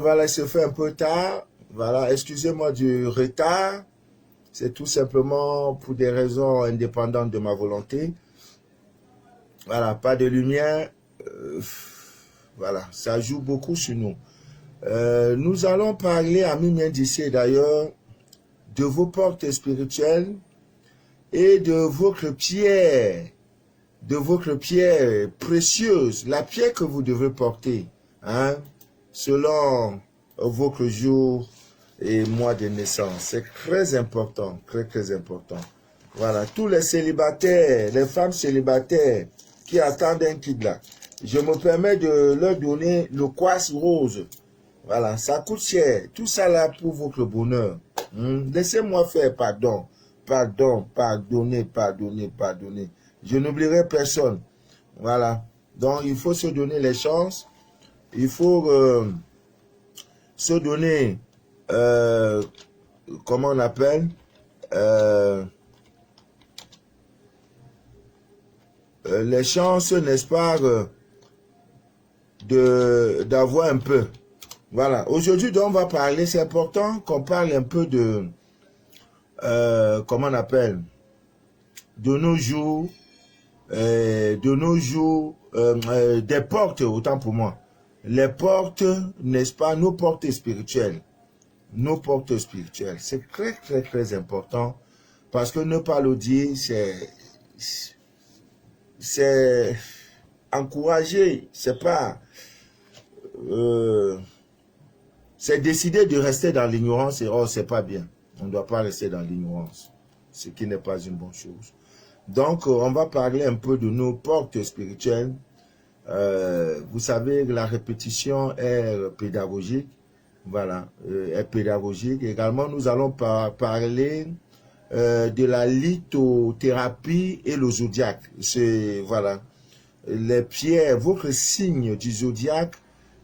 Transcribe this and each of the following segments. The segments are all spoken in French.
Voilà, il se fait un peu tard. Voilà, excusez-moi du retard. C'est tout simplement pour des raisons indépendantes de ma volonté. Voilà, pas de lumière. Voilà, ça joue beaucoup sur nous. Nous allons parler, amis miens d'ici d'ailleurs, de vos portes spirituelles et de votre pierre précieuse, la pierre que vous devez porter, hein, selon votre jour et mois de naissance. C'est très important, très très important. Voilà, tous les célibataires, les femmes célibataires qui attendent un kid là, je me permets de leur donner le quartz rose. Voilà, ça coûte cher. Tout ça là pour votre bonheur. Laissez-moi faire, pardon. Pardon, pardonnez, pardonnez, pardonnez. Je n'oublierai personne. Voilà. Donc, il faut se donner les chances. Il faut se donner, comment on appelle, les chances, n'est-ce pas, d'avoir un peu. Voilà. Aujourd'hui, on va parler, c'est important qu'on parle un peu de, comment on appelle, de nos jours, des portes, autant pour moi. Les portes, n'est-ce pas, nos portes spirituelles. Nos portes spirituelles. C'est très, très, très important. Parce que ne pas le dire, c'est encourager, c'est pas, c'est décider de rester dans l'ignorance et oh, c'est pas bien. On ne doit pas rester dans l'ignorance, ce qui n'est pas une bonne chose. Donc, on va parler un peu de nos portes spirituelles. Vous savez, la répétition est pédagogique. Voilà, est pédagogique. Également, nous allons parler de la lithothérapie et le zodiaque. C'est, voilà, les pierres, votre signe du zodiaque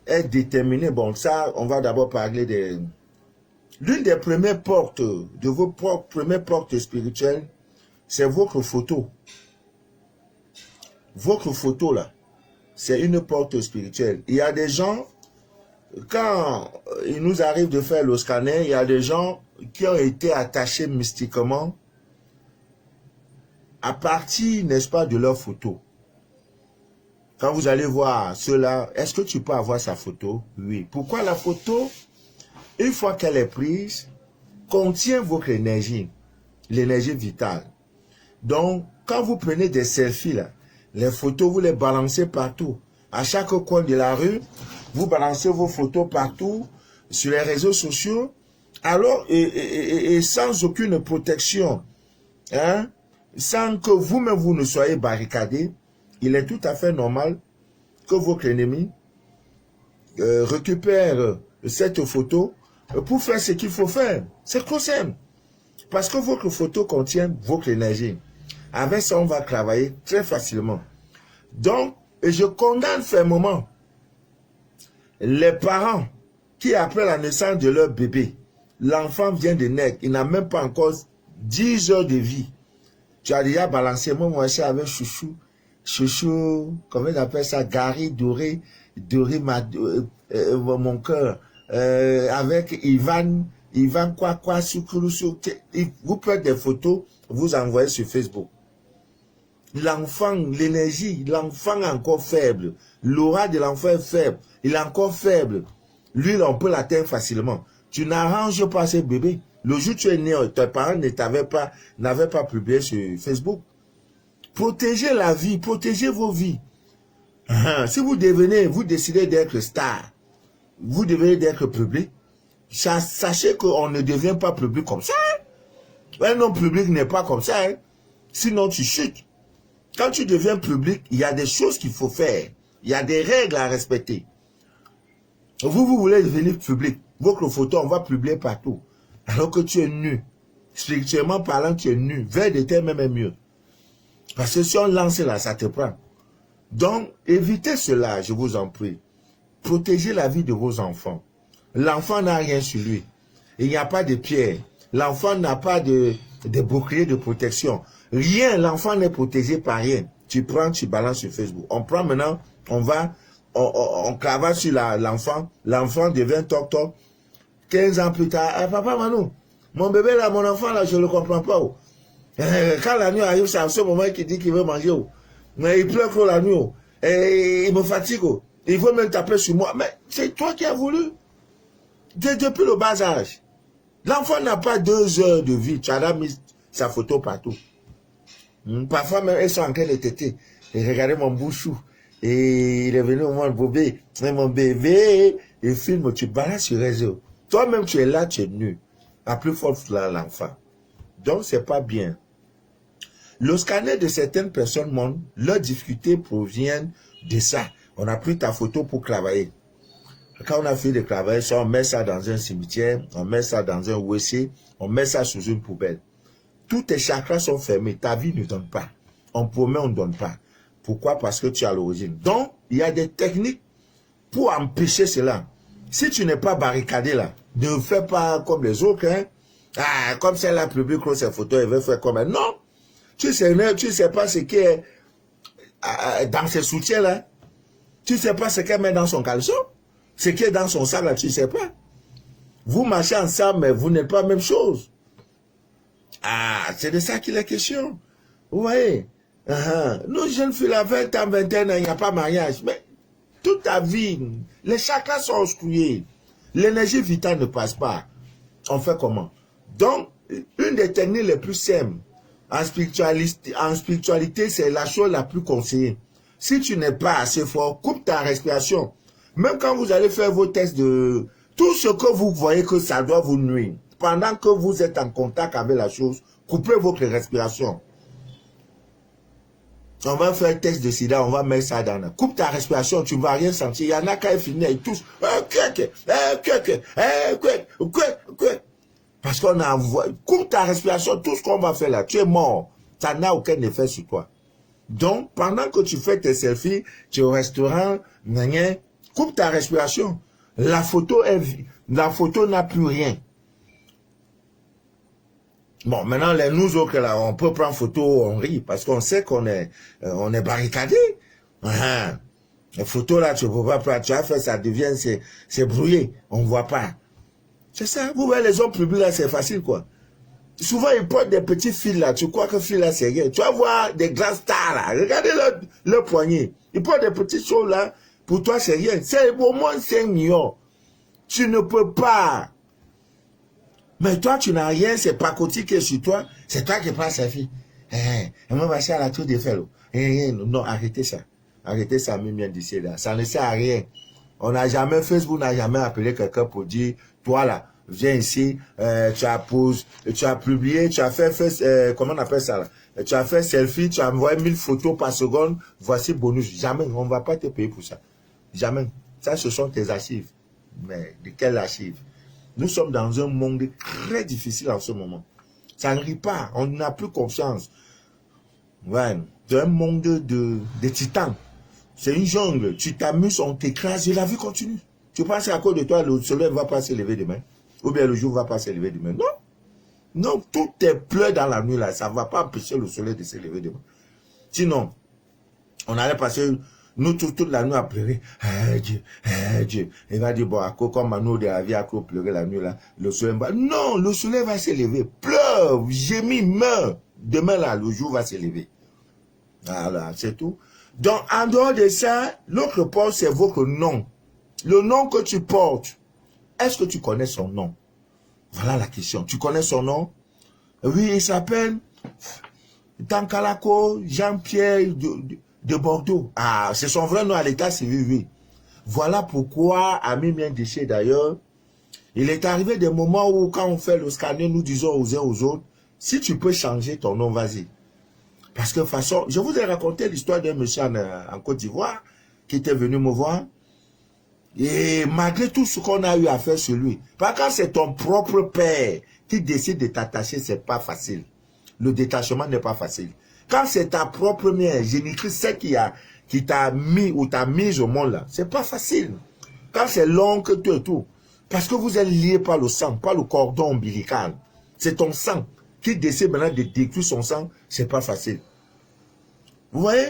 est déterminé. Bon, ça, on va d'abord parler de l'une des premières portes, de vos premières portes spirituelles, c'est votre photo. Votre photo, là, c'est une porte spirituelle. Il y a des gens, quand il nous arrive de faire le scanner, il y a des gens qui ont été attachés mystiquement à partir, n'est-ce pas, de leur photo. Quand vous allez voir cela, est-ce que tu peux avoir sa photo? Oui. Pourquoi la photo, une fois qu'elle est prise, contient votre énergie, l'énergie vitale. Donc, quand vous prenez des selfies, là, les photos, vous les balancez partout. À chaque coin de la rue, vous balancez vos photos partout, sur les réseaux sociaux, alors, et sans aucune protection, hein, sans que vous-même vous ne soyez barricadés, il est tout à fait normal que votre ennemi récupère cette photo pour faire ce qu'il faut faire. C'est trop simple. Parce que votre photo contient votre énergie. Avec ça, on va travailler très facilement. Donc, je condamne fermement les parents qui, après la naissance de leur bébé, l'enfant vient de naître, il n'a même pas encore 10 heures de vie. Tu as déjà balancé, moi, je suis avec chouchou, comment on appelle ça, Gary, doré mon cœur, avec Ivan, quoi, Soukroulou, vous prenez des photos, vous envoyez sur Facebook. L'enfant, l'énergie, l'enfant est encore faible. L'aura de l'enfant est faible. Il est encore faible. Lui, on peut l'atteindre facilement. Tu n'arranges pas ce bébé. Le jour où tu es né, tes parents n'avaient pas publié sur Facebook. Protégez la vie, protégez vos vies. Si vous décidez d'être star, vous devez d'être public. Sachez qu'on ne devient pas public comme ça. Un homme public n'est pas comme ça. Hein. Sinon, tu chutes. Quand tu deviens public, il y a des choses qu'il faut faire. Il y a des règles à respecter. Vous voulez devenir public. Votre photo, on va publier partout. Alors que tu es nu. Spirituellement parlant, tu es nu. Vers de terre même est mieux. Parce que si on lance là, ça te prend. Donc, évitez cela, je vous en prie. Protégez la vie de vos enfants. L'enfant n'a rien sur lui. Il n'y a pas de pierre. L'enfant n'a pas de bouclier de protection. Rien, l'enfant n'est protégé par rien. Tu prends, tu balances sur Facebook. On prend maintenant, on on cravache sur l'enfant. L'enfant devient toc-toc. 15 ans plus tard, papa Manou, mon bébé là, mon enfant là, je ne le comprends pas. Oh. Quand la nuit arrive, c'est à ce moment qu'il dit qu'il veut manger. Oh. Mais il pleure que la nuit. Oh. Et il me fatigue. Oh. Il veut même taper sur moi. Mais c'est toi qui as voulu. Depuis le bas âge. L'enfant n'a pas 2 heures de vie. Tu as mis sa photo partout. Parfois même, elles sont en train de téter. Et regardez mon bouchou. Et il est venu au moins bébé. Mon bébé. Il filme, tu balances sur les réseau. Toi-même, tu es là, tu es nu. À plus forte l'enfant. Donc, c'est pas bien. Le scanner de certaines personnes montre, leurs difficultés proviennent de ça. On a pris ta photo pour travailler. Quand on a fait le travail, on met ça dans un cimetière, on met ça dans un WC, on met ça sous une poubelle. Tous tes chakras sont fermés. Ta vie ne donne pas. On promet, on ne donne pas. Pourquoi? Parce que tu as l'origine. Donc, il y a des techniques pour empêcher cela. Si tu n'es pas barricadé là, ne fais pas comme les autres. Hein? Ah, comme celle-là publie ses photos, elle veut faire comme elle. Non. Tu sais pas ce qui est dans ses soutiens là. Tu sais pas ce qu'elle met dans son caleçon. Ce qui est dans son sac là, tu sais pas. Vous marchez ensemble, mais vous n'êtes pas la même chose. Ah, c'est de ça qu'il est question. Vous voyez? Nos jeunes filles à 20 ans, 21 ans, il n'y a pas mariage. Mais toute ta vie, les chakras sont obstrués. L'énergie vitale ne passe pas. On fait comment? Donc, une des techniques les plus simples en spiritualité, c'est la chose la plus conseillée. Si tu n'es pas assez fort, coupe ta respiration. Même quand vous allez faire vos tests de... Tout ce que vous voyez que ça doit vous nuire, pendant que vous êtes en contact avec la chose, coupez votre respiration. On va faire un test de sida, on va mettre ça dans la... Coupe ta respiration, tu ne vas rien sentir. Il y en a qui finissent, ils toussent. Parce qu'on a envoyé... Coupe ta respiration, tout ce qu'on va faire là, tu es mort. Ça n'a aucun effet sur toi. Donc, pendant que tu fais tes selfies, tu es au restaurant, coupe ta respiration. La photo n'a plus rien. Bon, maintenant, nous autres, là, on peut prendre photo, on rit, parce qu'on sait qu'on est barricadé. Les photos, là, tu ne peux pas prendre. Tu as fait, ça devient, c'est brouillé. On ne voit pas. C'est ça. Vous voyez, les hommes publics, là, c'est facile, quoi. Souvent, ils portent des petits fils, là. Tu crois que fils, là, c'est rien. Tu vas voir des grands stars, là. Regardez leur poignet. Ils portent des petites choses, là. Pour toi, c'est rien. C'est au moins 5 millions. Tu ne peux pas. Mais toi, tu n'as rien, c'est pas côté qui est sur toi. C'est toi qui prends sa fille. On va passer à la tour des fellows. Non, arrêtez ça. Arrêtez ça, même bien d'ici là. Ça ne sert à rien. On n'a jamais, Facebook n'a jamais appelé quelqu'un pour dire, toi là, viens ici, tu as posé, tu as publié, tu as fait comment on appelle ça là? Tu as fait selfie, tu as envoyé 1000 photos par seconde, voici bonus. Jamais, on ne va pas te payer pour ça. Jamais. Ça, ce sont tes archives. Mais de quelles archives? Nous sommes dans un monde très difficile en ce moment. Ça ne rit pas. On n'a plus confiance. Ouais. C'est un monde de titans. C'est une jungle. Tu t'amuses, on t'écrase et la vie continue. Tu penses à cause de toi, le soleil ne va pas se lever demain. Ou bien le jour ne va pas se lever demain. Non. Non, tout est pleurs dans la nuit là. Ça ne va pas empêcher le soleil de se lever demain. Sinon, on allait passer... Nous, toute la nuit à pleurer. Dieu, Dieu. Il va dire, bon, à quoi, comme nous de la vie, à quoi pleurer la nuit, là, le soleil va... Non, le soleil va se lever. Pleure, gémis, meurs. Demain, là, le jour va se lever. Voilà, c'est tout. Donc, en dehors de ça, l'autre point, c'est votre nom. Le nom que tu portes, est-ce que tu connais son nom? Voilà la question. Tu connais son nom? Oui, il s'appelle Tankalako Jean-Pierre de Bordeaux. Ah, c'est son vrai nom à l'état civil, oui. Voilà pourquoi, Ami Miendéché d'ailleurs, il est arrivé des moments où quand on fait le scanner, nous disons aux uns aux autres, si tu peux changer ton nom, vas-y. Parce que de toute façon, je vous ai raconté l'histoire d'un monsieur en Côte d'Ivoire qui était venu me voir. Et malgré tout ce qu'on a eu à faire sur lui, parce que quand c'est ton propre père qui décide de t'attacher, c'est pas facile. Le détachement n'est pas facile. Quand c'est ta propre mère, Jésus-Christ, c'est qui t'a mis ou t'a mis au monde là, c'est pas facile. Quand c'est l'oncle, tout et tout. Parce que vous êtes liés par le sang, par le cordon ombilical. C'est ton sang qui décide maintenant de détruire son sang, c'est pas facile. Vous voyez?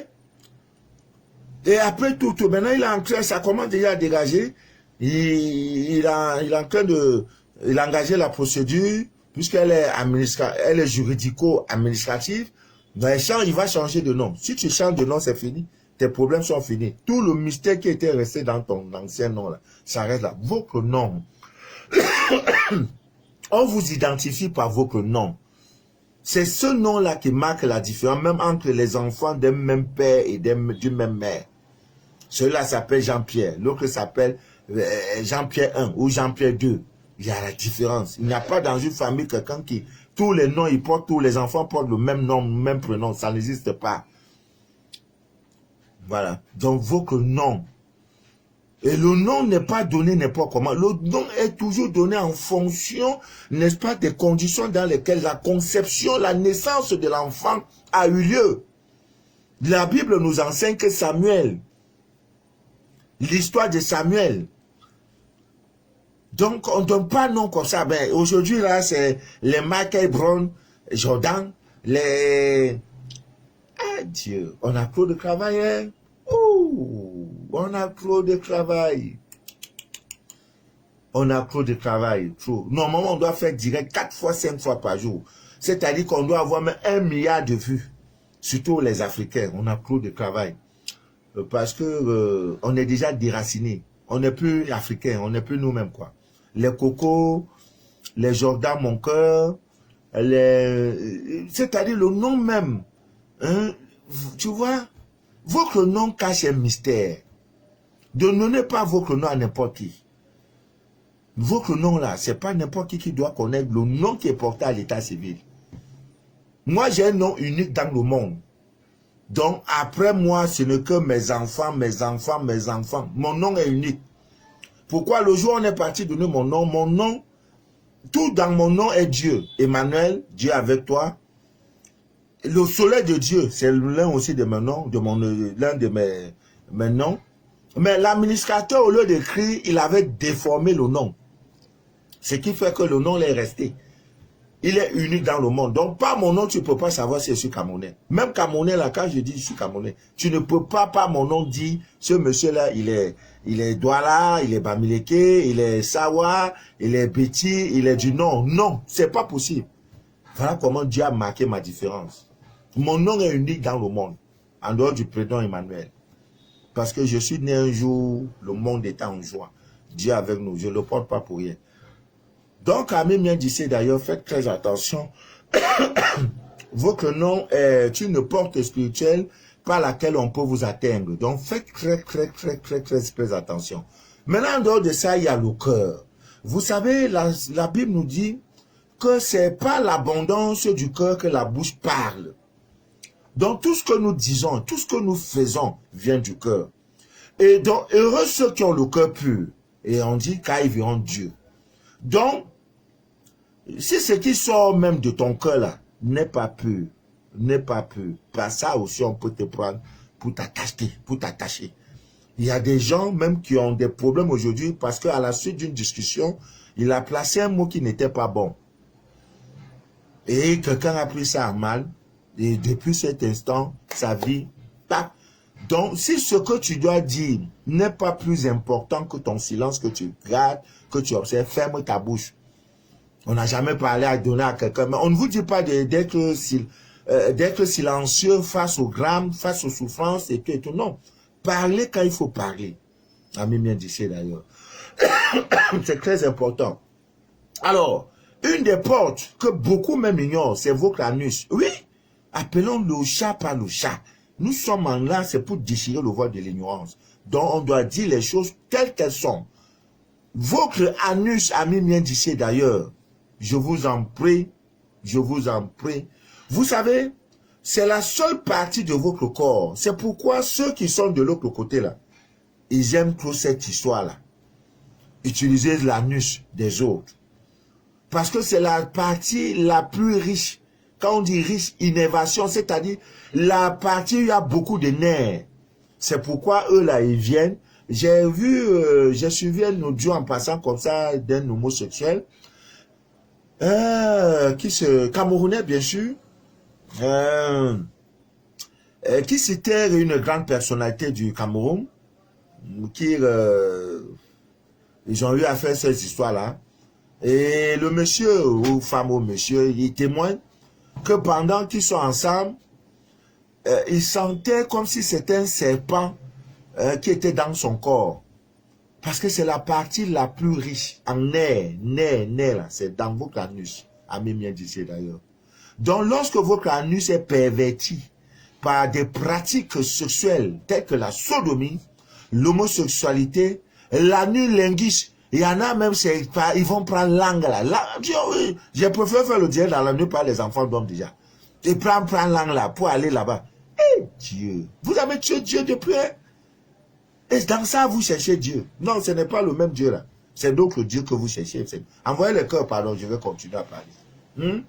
Et après tout, maintenant il est en train, ça commence déjà à dégager. Il est en train de, il a engagé la procédure, puisqu'elle est elle est juridico-administrative. Il va changer de nom. Si tu changes de nom, c'est fini. Tes problèmes sont finis. Tout le mystère qui était resté dans ton ancien nom, là, ça reste là. Votre nom. On vous identifie par votre nom. C'est ce nom-là qui marque la différence, même entre les enfants d'un même père et d'une même mère. Celui-là s'appelle Jean-Pierre, l'autre s'appelle Jean-Pierre 1 ou Jean-Pierre 2. Il y a la différence. Il n'y a pas dans une famille quelqu'un qui, tous les noms, tous les enfants portent le même nom, le même prénom. Ça n'existe pas. Voilà. Donc, votre nom. Et le nom n'est pas donné n'importe comment. Le nom est toujours donné en fonction, n'est-ce pas, des conditions dans lesquelles la conception, la naissance de l'enfant a eu lieu. La Bible nous enseigne que Samuel, l'histoire de Samuel. Donc, on ne donne pas nom comme ça. Ben, aujourd'hui, là, c'est les Michael Brown, Jordan, les... Ah, Dieu, on a trop de travail, hein? Oh, on a trop de travail. On a trop de travail, trop. Normalement, on doit faire direct 4 fois, 5 fois par jour. C'est-à-dire qu'on doit avoir même 1 milliard de vues. Surtout les Africains, on a trop de travail. Parce que on est déjà déracinés. On n'est plus africains, on n'est plus nous-mêmes, quoi. Les cocos, les Jordan, mon cœur, c'est-à-dire le nom même. Hein, tu vois, votre nom cache un mystère. Ne donnez pas votre nom à n'importe qui. Votre nom là, c'est pas n'importe qui doit connaître le nom qui est porté à l'état civil. Moi, j'ai un nom unique dans le monde. Donc, après moi, ce n'est que mes enfants, mes enfants, mes enfants. Mon nom est unique. Pourquoi le jour où on est parti donner mon nom, tout dans mon nom est Dieu. Emmanuel, Dieu avec toi. Le soleil de Dieu, c'est l'un aussi de mes noms, l'un de mes noms. Mais l'administrateur, au lieu d'écrire, il avait déformé le nom. Ce qui fait que le nom est resté. Il est unique dans le monde. Donc, par mon nom, tu ne peux pas savoir si je suis Camerounais. Même Camerounais, là, quand je dis je suis Camerounais, tu ne peux pas, par mon nom, dire, ce monsieur-là, il est Douala, il est Bamileke, il est Sawa, il est Betty, il est du Nord. Non, c'est pas possible. Voilà comment Dieu a marqué ma différence. Mon nom est unique dans le monde, en dehors du prénom Emmanuel. Parce que je suis né un jour, le monde était en joie. Dieu avec nous, je ne le porte pas pour rien. Donc, Ami Miendissé, d'ailleurs, faites très attention. Votre nom est une porte spirituelle par laquelle on peut vous atteindre. Donc, faites très attention. Maintenant, en dehors de ça, il y a le cœur. Vous savez, la Bible nous dit que c'est pas l'abondance du cœur que la bouche parle. Donc, tout ce que nous disons, tout ce que nous faisons vient du cœur. Et donc, heureux ceux qui ont le cœur pur. Et on dit car ils verront Dieu. Donc, si ce qui sort même de ton cœur là n'est pas pur, par ça aussi on peut te prendre pour t'attacher. Il y a des gens même qui ont des problèmes aujourd'hui parce qu'à la suite d'une discussion, il a placé un mot qui n'était pas bon. Et quelqu'un a pris ça à mal. Et depuis cet instant, sa vie, tac. Donc, si ce que tu dois dire n'est pas plus important que ton silence que tu gardes, que tu observes, ferme ta bouche. On n'a jamais parlé à donner à quelqu'un, mais on ne vous dit pas d'être silencieux face au drame, face aux souffrances et tout et tout. Non, parlez quand il faut parler. Ami Miendissé d'ailleurs. C'est très important. Alors, une des portes que beaucoup même ignorent, c'est votre anus. Oui, appelons le chat par le chat. Nous sommes en là, c'est pour déchirer le voile de l'ignorance. Donc, on doit dire les choses telles qu'elles sont. Votre anus, ami Miendissé d'ailleurs, je vous en prie, Vous savez, c'est la seule partie de votre corps. C'est pourquoi ceux qui sont de l'autre côté là, ils aiment trop cette histoire-là. Utiliser l'anus des autres. Parce que c'est la partie la plus riche. Quand on dit riche, innervation, c'est-à-dire la partie où il y a beaucoup de nerfs. C'est pourquoi eux là, ils viennent. J'ai suivi un audio en passant comme ça d'un homosexuel. Camerounais bien sûr, qui c'était une grande personnalité du Cameroun, qui ils ont eu à faire ces histoires-là. Et le monsieur, ou femme ou monsieur, il témoigne que pendant qu'ils sont ensemble, il sentait comme si c'était un serpent qui était dans son corps. Parce que c'est la partie la plus riche en nerfs, là, c'est dans votre anus. Ami bien d'ici d'ailleurs. Donc lorsque votre anus est perverti par des pratiques sexuelles telles que la sodomie, l'homosexualité, l'anus linguiste, il y en a même, ils vont prendre langue là. Je préfère faire le diable dans la nuit par les enfants d'hommes déjà. Ils prennent langue là pour aller là-bas. Eh Dieu, vous avez tué Dieu depuis. Et dans ça, vous cherchez Dieu. Non, ce n'est pas le même Dieu là. C'est d'autres dieux que vous cherchez. Envoyez le cœur, pardon, je vais continuer à parler.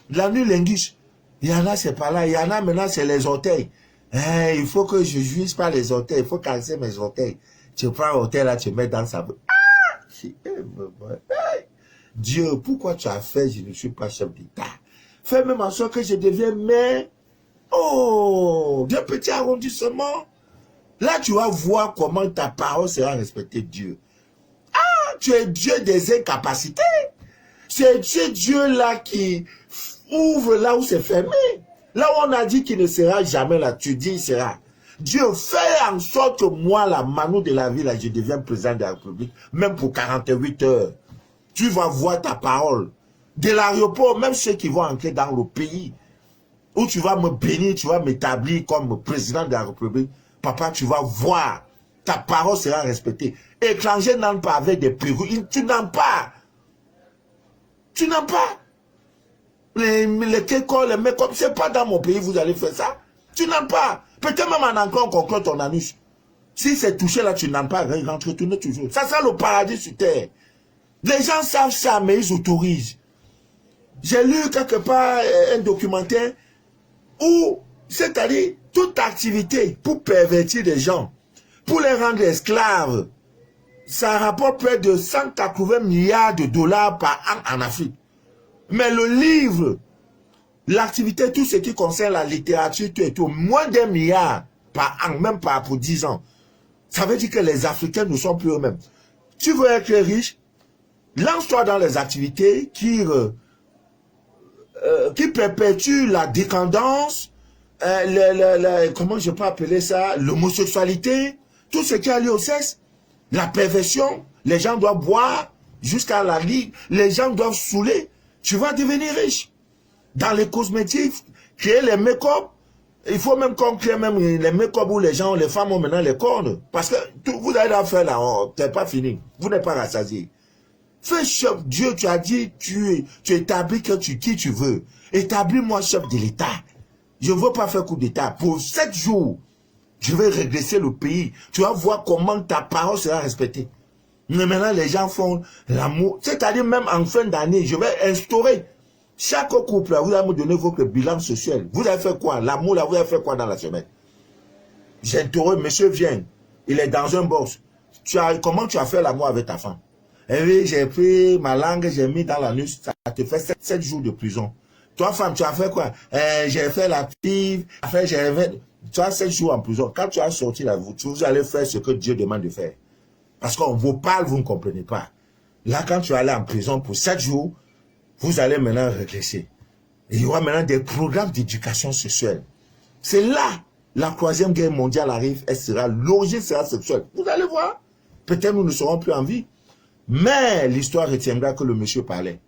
La nuit linguiste, il y en a, c'est pas là. Il y en a maintenant, c'est les orteils. Il faut que je jouisse par les orteils. Il faut casser mes orteils. Tu prends l'orteil là, tu mets dans sa bouche. Dieu, pourquoi tu as fait, je ne suis pas chef d'État. Fais même en sorte que je devienne maire. Oh, d'un petit arrondissement. Là, tu vas voir comment ta parole sera respectée, Dieu. Ah, tu es Dieu des incapacités. C'est Dieu là qui ouvre là où c'est fermé. Là où on a dit qu'il ne sera jamais là, tu dis il sera. Dieu fait en sorte que moi, la Manu de la vie, là, je deviens président de la République, même pour 48 heures. Tu vas voir ta parole. De l'aéroport, même ceux qui vont entrer dans le pays, où tu vas me bénir, tu vas m'établir comme président de la République, papa, tu vas voir, ta parole sera respectée. Étrangers n'entrent pas avec des perruques, tu n'en pas. Tu n'en pas. Les kékos, les mecs, c'est pas dans mon pays, vous allez faire ça. Tu n'en pas. Peut-être même en encore, on conclut ton anus. Si c'est touché là, tu n'en pas, rentre, retourne toujours. Ça, c'est le paradis sur terre. Les gens savent ça, mais ils autorisent. J'ai lu quelque part un documentaire où, c'est-à-dire, toute activité pour pervertir les gens, pour les rendre esclaves, ça rapporte près de 180 milliards de dollars par an en Afrique. Mais le livre, l'activité, tout ce qui concerne la littérature, tout et tout, moins d'1 milliard par an, même pas pour 10 ans. Ça veut dire que les Africains ne sont plus eux-mêmes. Tu veux être riche, lance-toi dans les activités qui perpétuent la décadence, comment je peux appeler ça, l'homosexualité, tout ce qui est lié au sexe, la perversion, les gens doivent boire jusqu'à la ligue, les gens doivent saouler, tu vas devenir riche. Dans les cosmétiques, créer les make-up, il faut même qu'on crée même les make-up où les gens, les femmes ont maintenant les cornes. Parce que tout, vous allez en faire là, c'est pas fini. Vous n'êtes pas rassasié. Fais chef, Dieu, tu as dit, tu établis qui tu veux. Établis-moi chef de l'État. Je ne veux pas faire coup d'État. Pour 7 jours, je vais régresser le pays. Tu vas voir comment ta parole sera respectée. Mais maintenant, les gens font l'amour. C'est-à-dire, même en fin d'année, je vais instaurer. Chaque couple, là, vous allez me donner votre bilan social. Vous avez fait quoi? L'amour, là, vous avez fait quoi dans la semaine? J'interroge, monsieur vient. Il est dans un box. Comment tu as fait l'amour avec ta femme? Eh oui, j'ai pris ma langue, j'ai mis dans l'anus. Ça te fait 7 jours de prison. Toi, femme, tu as fait quoi? J'ai fait l'active. Après, tu as 7 jours en prison. Quand tu as sorti là, vous allez faire ce que Dieu demande de faire. Parce qu'on vous parle, vous ne comprenez pas. Là, quand tu es allé en prison pour 7 jours, vous allez maintenant régresser. Il y aura maintenant des programmes d'éducation sexuelle. C'est là, la 3e guerre mondiale arrive, l'origine sera sexuelle. Vous allez voir. Peut-être nous ne serons plus en vie. Mais l'histoire retiendra que le monsieur parlait.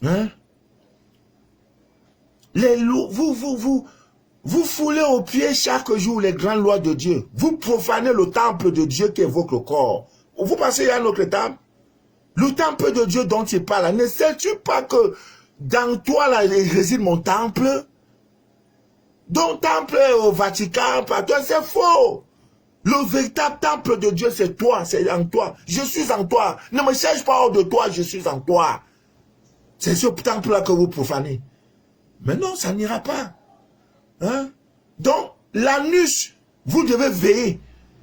Hein? Vous foulez aux pieds chaque jour les grandes lois de Dieu. Vous profanez le temple de Dieu qui est votre corps. Vous pensez qu'il y a un autre temple? Le temple de Dieu dont il parle, ne sais-tu pas que dans toi, là, réside mon temple? Donc, temple au Vatican, par toi, c'est faux. Le véritable temple de Dieu, c'est toi, c'est en toi. Je suis en toi. Ne me cherche pas hors de toi, je suis en toi. C'est ce temple-là que vous profanez. Mais non, ça n'ira pas. Hein? Donc, l'anus, vous devez veiller.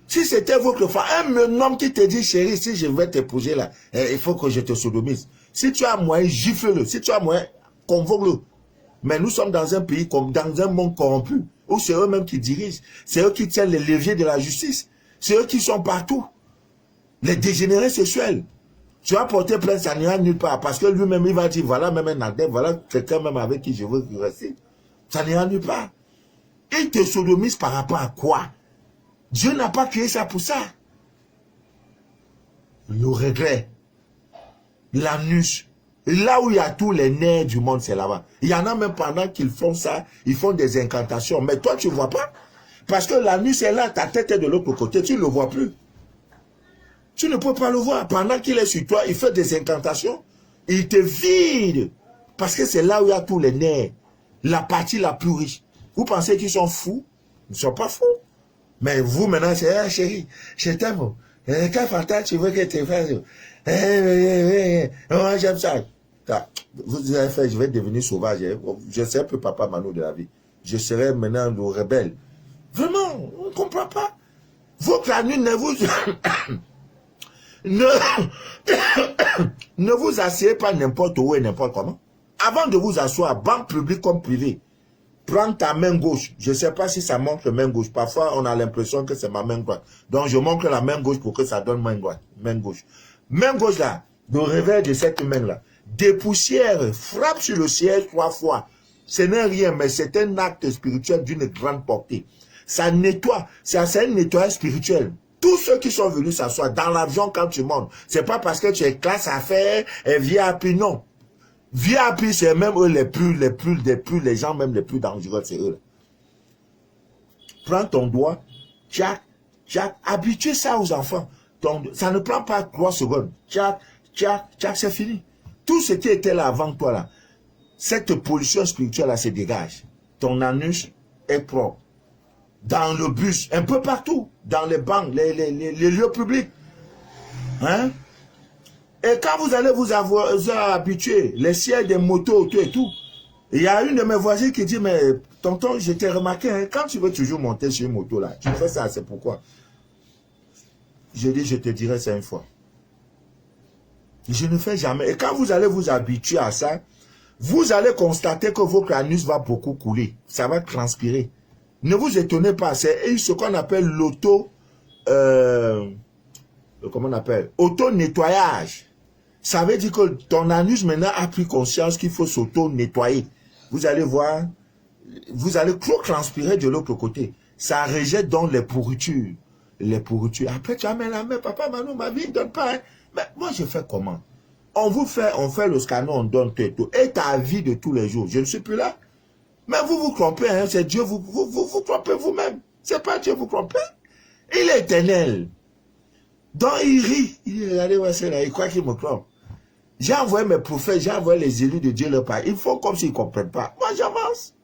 Si c'était votre femme, un homme qui te dit, chérie, si je vais t'épouser là, il faut que je te sodomise. Si tu as moyen, gifle-le. Si tu as moyen, convoque-le. Mais nous sommes dans un pays, comme dans un monde corrompu, ou c'est eux-mêmes qui dirigent. C'est eux qui tiennent les leviers de la justice. C'est eux qui sont partout. Les dégénérés sexuels. Tu vas porter plainte, ça n'ira nulle part. Parce que lui-même, il va dire, voilà même un adepte, voilà quelqu'un même avec qui je veux rester. Ça n'ira nulle part. Il te sodomise par rapport à quoi? Dieu n'a pas créé ça pour ça. Le regret, l'anus, là où il y a tous les nerfs du monde, c'est là-bas. Il y en a même pendant qu'ils font ça, ils font des incantations. Mais toi, tu ne vois pas. Parce que l'anus est là, ta tête est de l'autre côté, tu ne le vois plus. Tu ne peux pas le voir. Pendant qu'il est sur toi, il fait des incantations. Il te vide. Parce que c'est là où il y a tous les nerfs. La partie la plus riche. Vous pensez qu'ils sont fous? Ils ne sont pas fous. Mais vous, maintenant, c'est, hey, chérie, je t'aime. Quel fantasme tu veux que tu fasses? Oh, j'aime ça. Vous avez fait, je vais devenir sauvage. Je serai un peu papa Manu de la vie. Je serai maintenant le rebelle. Vraiment, on ne comprend pas. Vos crânes ne vous... ne vous asseyez pas n'importe où et n'importe comment. Avant de vous asseoir, banque publique comme privée, prends ta main gauche. Je ne sais pas si ça montre main gauche. Parfois, on a l'impression que c'est ma main droite. Donc, je montre la main gauche pour que ça donne main droite. Main gauche. Main gauche là, le réveil de cette main là. Dépoussière, frappe sur le siège 3 fois. Ce n'est rien, mais c'est un acte spirituel d'une grande portée. Ça nettoie. C'est un nettoyage spirituel. Tous ceux qui sont venus s'asseoir dans l'avion quand tu montes, c'est pas parce que tu es classe à faire VIP, non. VIP, c'est même eux les gens même les plus dangereux, c'est eux. Prends ton doigt, tchac, tchac, habitue ça aux enfants. Ça ne prend pas 3 secondes. Tchac, tchac, tchac, c'est fini. Tout ce qui était là avant toi là, cette pollution spirituelle là se dégage. Ton anus est propre. Dans le bus, un peu partout, dans les banques, les lieux publics. Hein? Et quand vous allez vous habituer, les sièges des motos, tout et tout, il y a une de mes voisines qui dit, mais tonton, je t'ai remarqué, hein, quand tu veux toujours monter sur une moto là, tu fais ça, c'est pourquoi? Je dis, je te dirai ça une fois. Je ne fais jamais. Et quand vous allez vous habituer à ça, vous allez constater que votre anus va beaucoup couler. Ça va transpirer. Ne vous étonnez pas, c'est ce qu'on appelle comment on appelle? Auto-nettoyage. Ça veut dire que ton anus maintenant a pris conscience qu'il faut s'auto-nettoyer. Vous allez voir, vous allez trop transpirer de l'autre côté. Ça rejette donc les pourritures. Les pourritures. Après, tu amènes la main, papa, Manu, ma vie ne donne pas. Hein. Mais moi, je fais comment? On fait le scanner, on donne tout. Et ta vie de tous les jours. Je ne suis plus là. Mais vous vous trompez, hein, c'est Dieu, vous trompez vous-même. C'est pas Dieu vous trompez. Il est éternel. Donc il rit. Il dit, regardez, là, il croit qu'il me trompe. J'ai envoyé mes prophètes, j'ai envoyé les élus de Dieu leur part. Ils font comme s'ils ne comprennent pas. Moi, j'avance.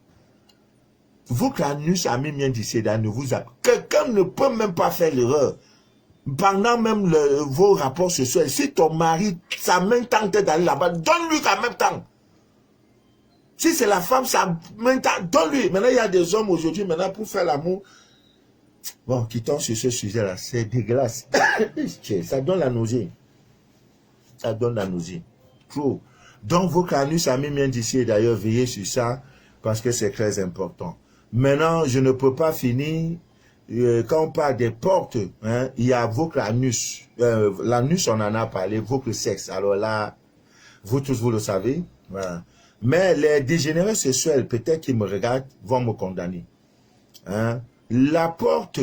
Votre anus a mis bien d'ici, ne vous a... Quelqu'un ne peut même pas faire l'erreur. Pendant même vos rapports sexuels, si ton mari, sa main tente d'aller là-bas, donne-lui en même temps. Si c'est la femme, ça maintenant, donne-lui. Maintenant, il y a des hommes aujourd'hui, maintenant, pour faire l'amour. Bon, quittons sur ce sujet-là. C'est dégueulasse. Ça donne la nausée. Ça donne la nausée. Trop. Donc, vos canus, amis bien d'ici, d'ailleurs, veillez sur ça, parce que c'est très important. Maintenant, je ne peux pas finir. Quand on parle des portes, hein, il y a votre anus. L'anus, on en a parlé, votre sexe. Alors là, vous tous, vous le savez. Voilà. Mais les dégénérés sexuels, peut-être qu'ils me regardent, vont me condamner. Hein? La porte,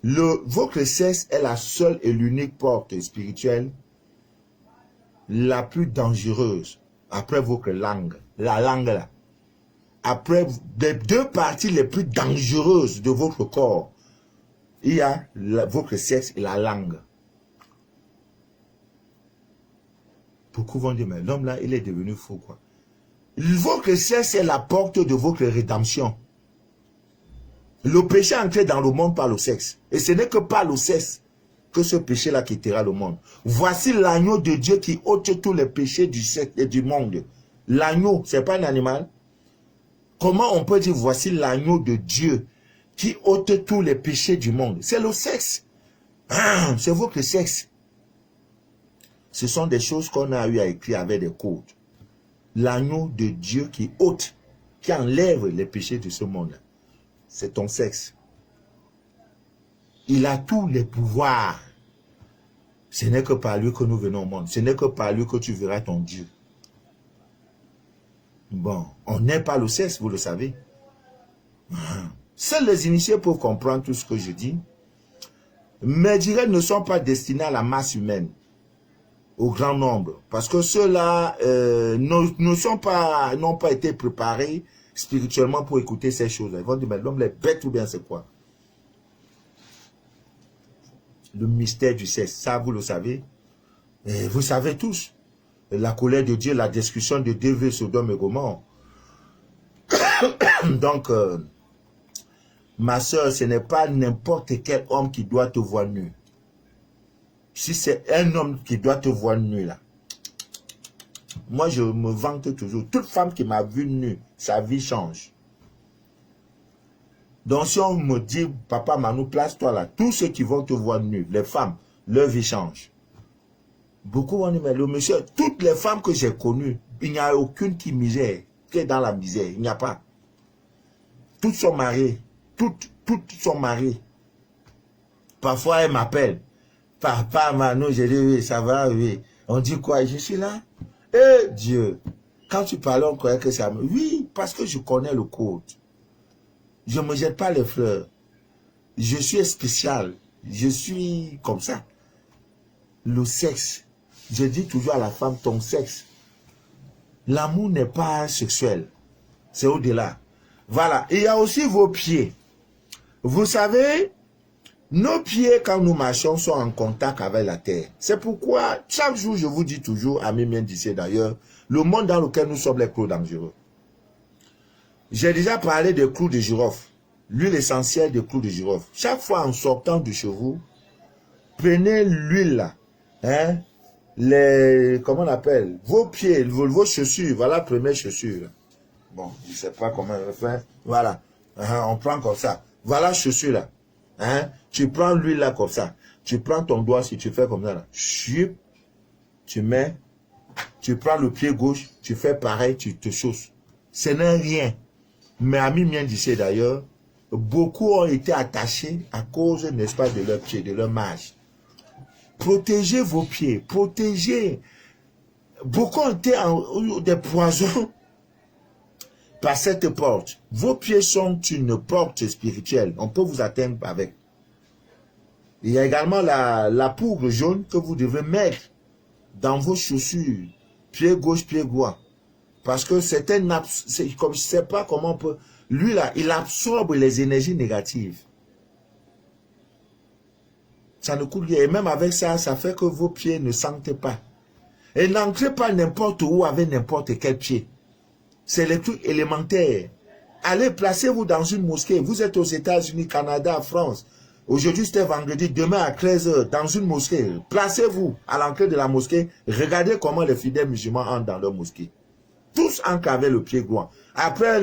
votre sexe est la seule et l'unique porte spirituelle la plus dangereuse après votre langue. La langue là. Après les 2 parties les plus dangereuses de votre corps, il y a votre sexe et la langue. Beaucoup vont dire, mais l'homme là, il est devenu fou quoi. Votre sexe est la porte de votre rédemption. Le péché est entré dans le monde par le sexe. Et ce n'est que par le sexe que ce péché-là quittera le monde. Voici l'agneau de Dieu qui ôte tous les péchés du sexe et du monde. L'agneau, ce n'est pas un animal. Comment on peut dire voici l'agneau de Dieu qui ôte tous les péchés du monde? C'est le sexe. C'est votre sexe. Ce sont des choses qu'on a eu à écrire avec des codes. L'agneau de Dieu qui ôte, qui enlève les péchés de ce monde. c'est ton sexe. Il a tous les pouvoirs. Ce n'est que par lui que nous venons au monde. Ce n'est que par lui que tu verras ton Dieu. Bon, on n'est pas le sexe, vous le savez. Seuls les initiés peuvent comprendre tout ce que je dis. Mes directs ne sont pas destinés à la masse humaine, au grand nombre. Parce que ceux-là n'ont pas été préparés spirituellement pour écouter ces choses. Ils vont dire, mais l'homme les bête ou bien c'est quoi? Le mystère du sexe, ça vous le savez. Et vous savez tous. La colère de Dieu, la destruction de Dieu, Sodome et Gomorrhe. Donc, ma soeur, ce n'est pas n'importe quel homme qui doit te voir nu. Si c'est un homme qui doit te voir nu, là, moi, je me vante toujours. Toute femme qui m'a vu nu, sa vie change. Donc, si on me dit, papa Manu, place-toi là, tous ceux qui vont te voir nu, les femmes, leur vie change. Beaucoup vont dire, mais le monsieur, toutes les femmes que j'ai connues, il n'y a aucune qui est dans la misère. Il n'y a pas. Toutes sont mariées. Toutes sont mariées. Parfois, elles m'appellent. Papa Manu, j'ai dit, oui, ça va, oui. On dit quoi? Je suis là. Eh Dieu, quand tu parlais, on croyait que ça... Oui, parce que je connais le code. Je ne me jette pas les fleurs. Je suis spécial. Je suis comme ça. Le sexe. Je dis toujours à la femme, ton sexe. L'amour n'est pas sexuel. C'est au-delà. Voilà. Il y a aussi vos pieds. Vous savez, nos pieds, quand nous marchons, sont en contact avec la terre. C'est pourquoi, chaque jour, je vous dis toujours, amis miens d'ici d'ailleurs, le monde dans lequel nous sommes les clous dangereux. J'ai déjà parlé des clous de girofle, l'huile essentielle des clous de girofle. Chaque fois en sortant de chez vous, prenez l'huile là, hein, comment on appelle, vos pieds, vos chaussures, voilà la première chaussure. Bon, je ne sais pas comment on va faire, voilà, on prend comme ça, voilà chaussure là, hein, tu prends l'huile là comme ça, tu prends ton doigt, si tu fais comme ça là, chup, tu mets, tu prends le pied gauche, tu fais pareil, tu te chausses. Ce n'est rien. Mes amis miens d'ici d'ailleurs, beaucoup ont été attachés à cause, n'est-ce pas, de leurs pieds, de leur marche. Protégez vos pieds, protégez. Beaucoup ont été des poisons par cette porte. Vos pieds sont une porte spirituelle. On peut vous atteindre avec. Il y a également la poudre jaune que vous devez mettre dans vos chaussures, pied gauche, pied droit. Parce que c'est comme je ne sais pas comment on peut... Lui là, il absorbe les énergies négatives. Ça ne coûte rien. Et même avec ça, ça fait que vos pieds ne sentent pas. Et n'entrez pas n'importe où avec n'importe quel pied. C'est les trucs élémentaires. Allez, placez-vous dans une mosquée. Vous êtes aux États-Unis, Canada, France. Aujourd'hui, c'était vendredi. Demain à 13 h, dans une mosquée. Placez-vous à l'entrée de la mosquée. Regardez comment les fidèles musulmans entrent dans leur mosquée. Tous encavés le pied droit. Après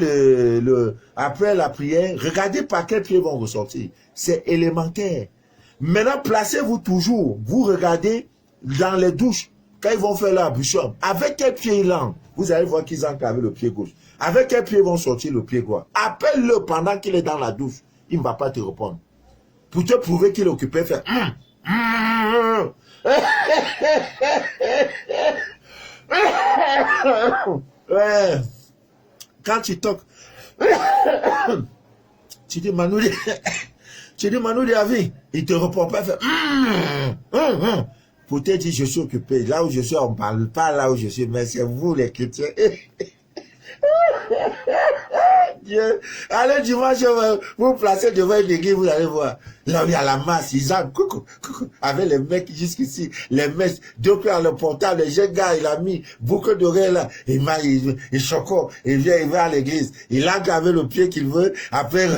après la prière, regardez par quel pied vont ressortir. C'est élémentaire. Maintenant, placez-vous toujours. Vous regardez dans les douches, quand ils vont faire leur ablution, avec quel pied ils entrent. Vous allez voir qu'ils encavent le pied gauche. Avec quel pied vont sortir le pied droit. Appelle-le pendant qu'il est dans la douche. Il ne va pas te répondre. Pour te prouver qu'il est occupé, faire... Ouais. Quand tu toques, tu dis Manu, tu dis Manu Diavi, il te répond pas, fait pour te dire je suis occupé. Là où je suis, on ne parle pas là où je suis, mais c'est vous les chrétiens. Dieu. Allez dimanche, vous placez devant une église, vous allez voir. Là où il y a la masse, ils ont coucou, avec les mecs jusqu'ici, les messes, depuis à le portable, le jeune gars, il a mis beaucoup d'oreilles là, il choco, il vient, il va à l'église, il a avec le pied qu'il veut, après,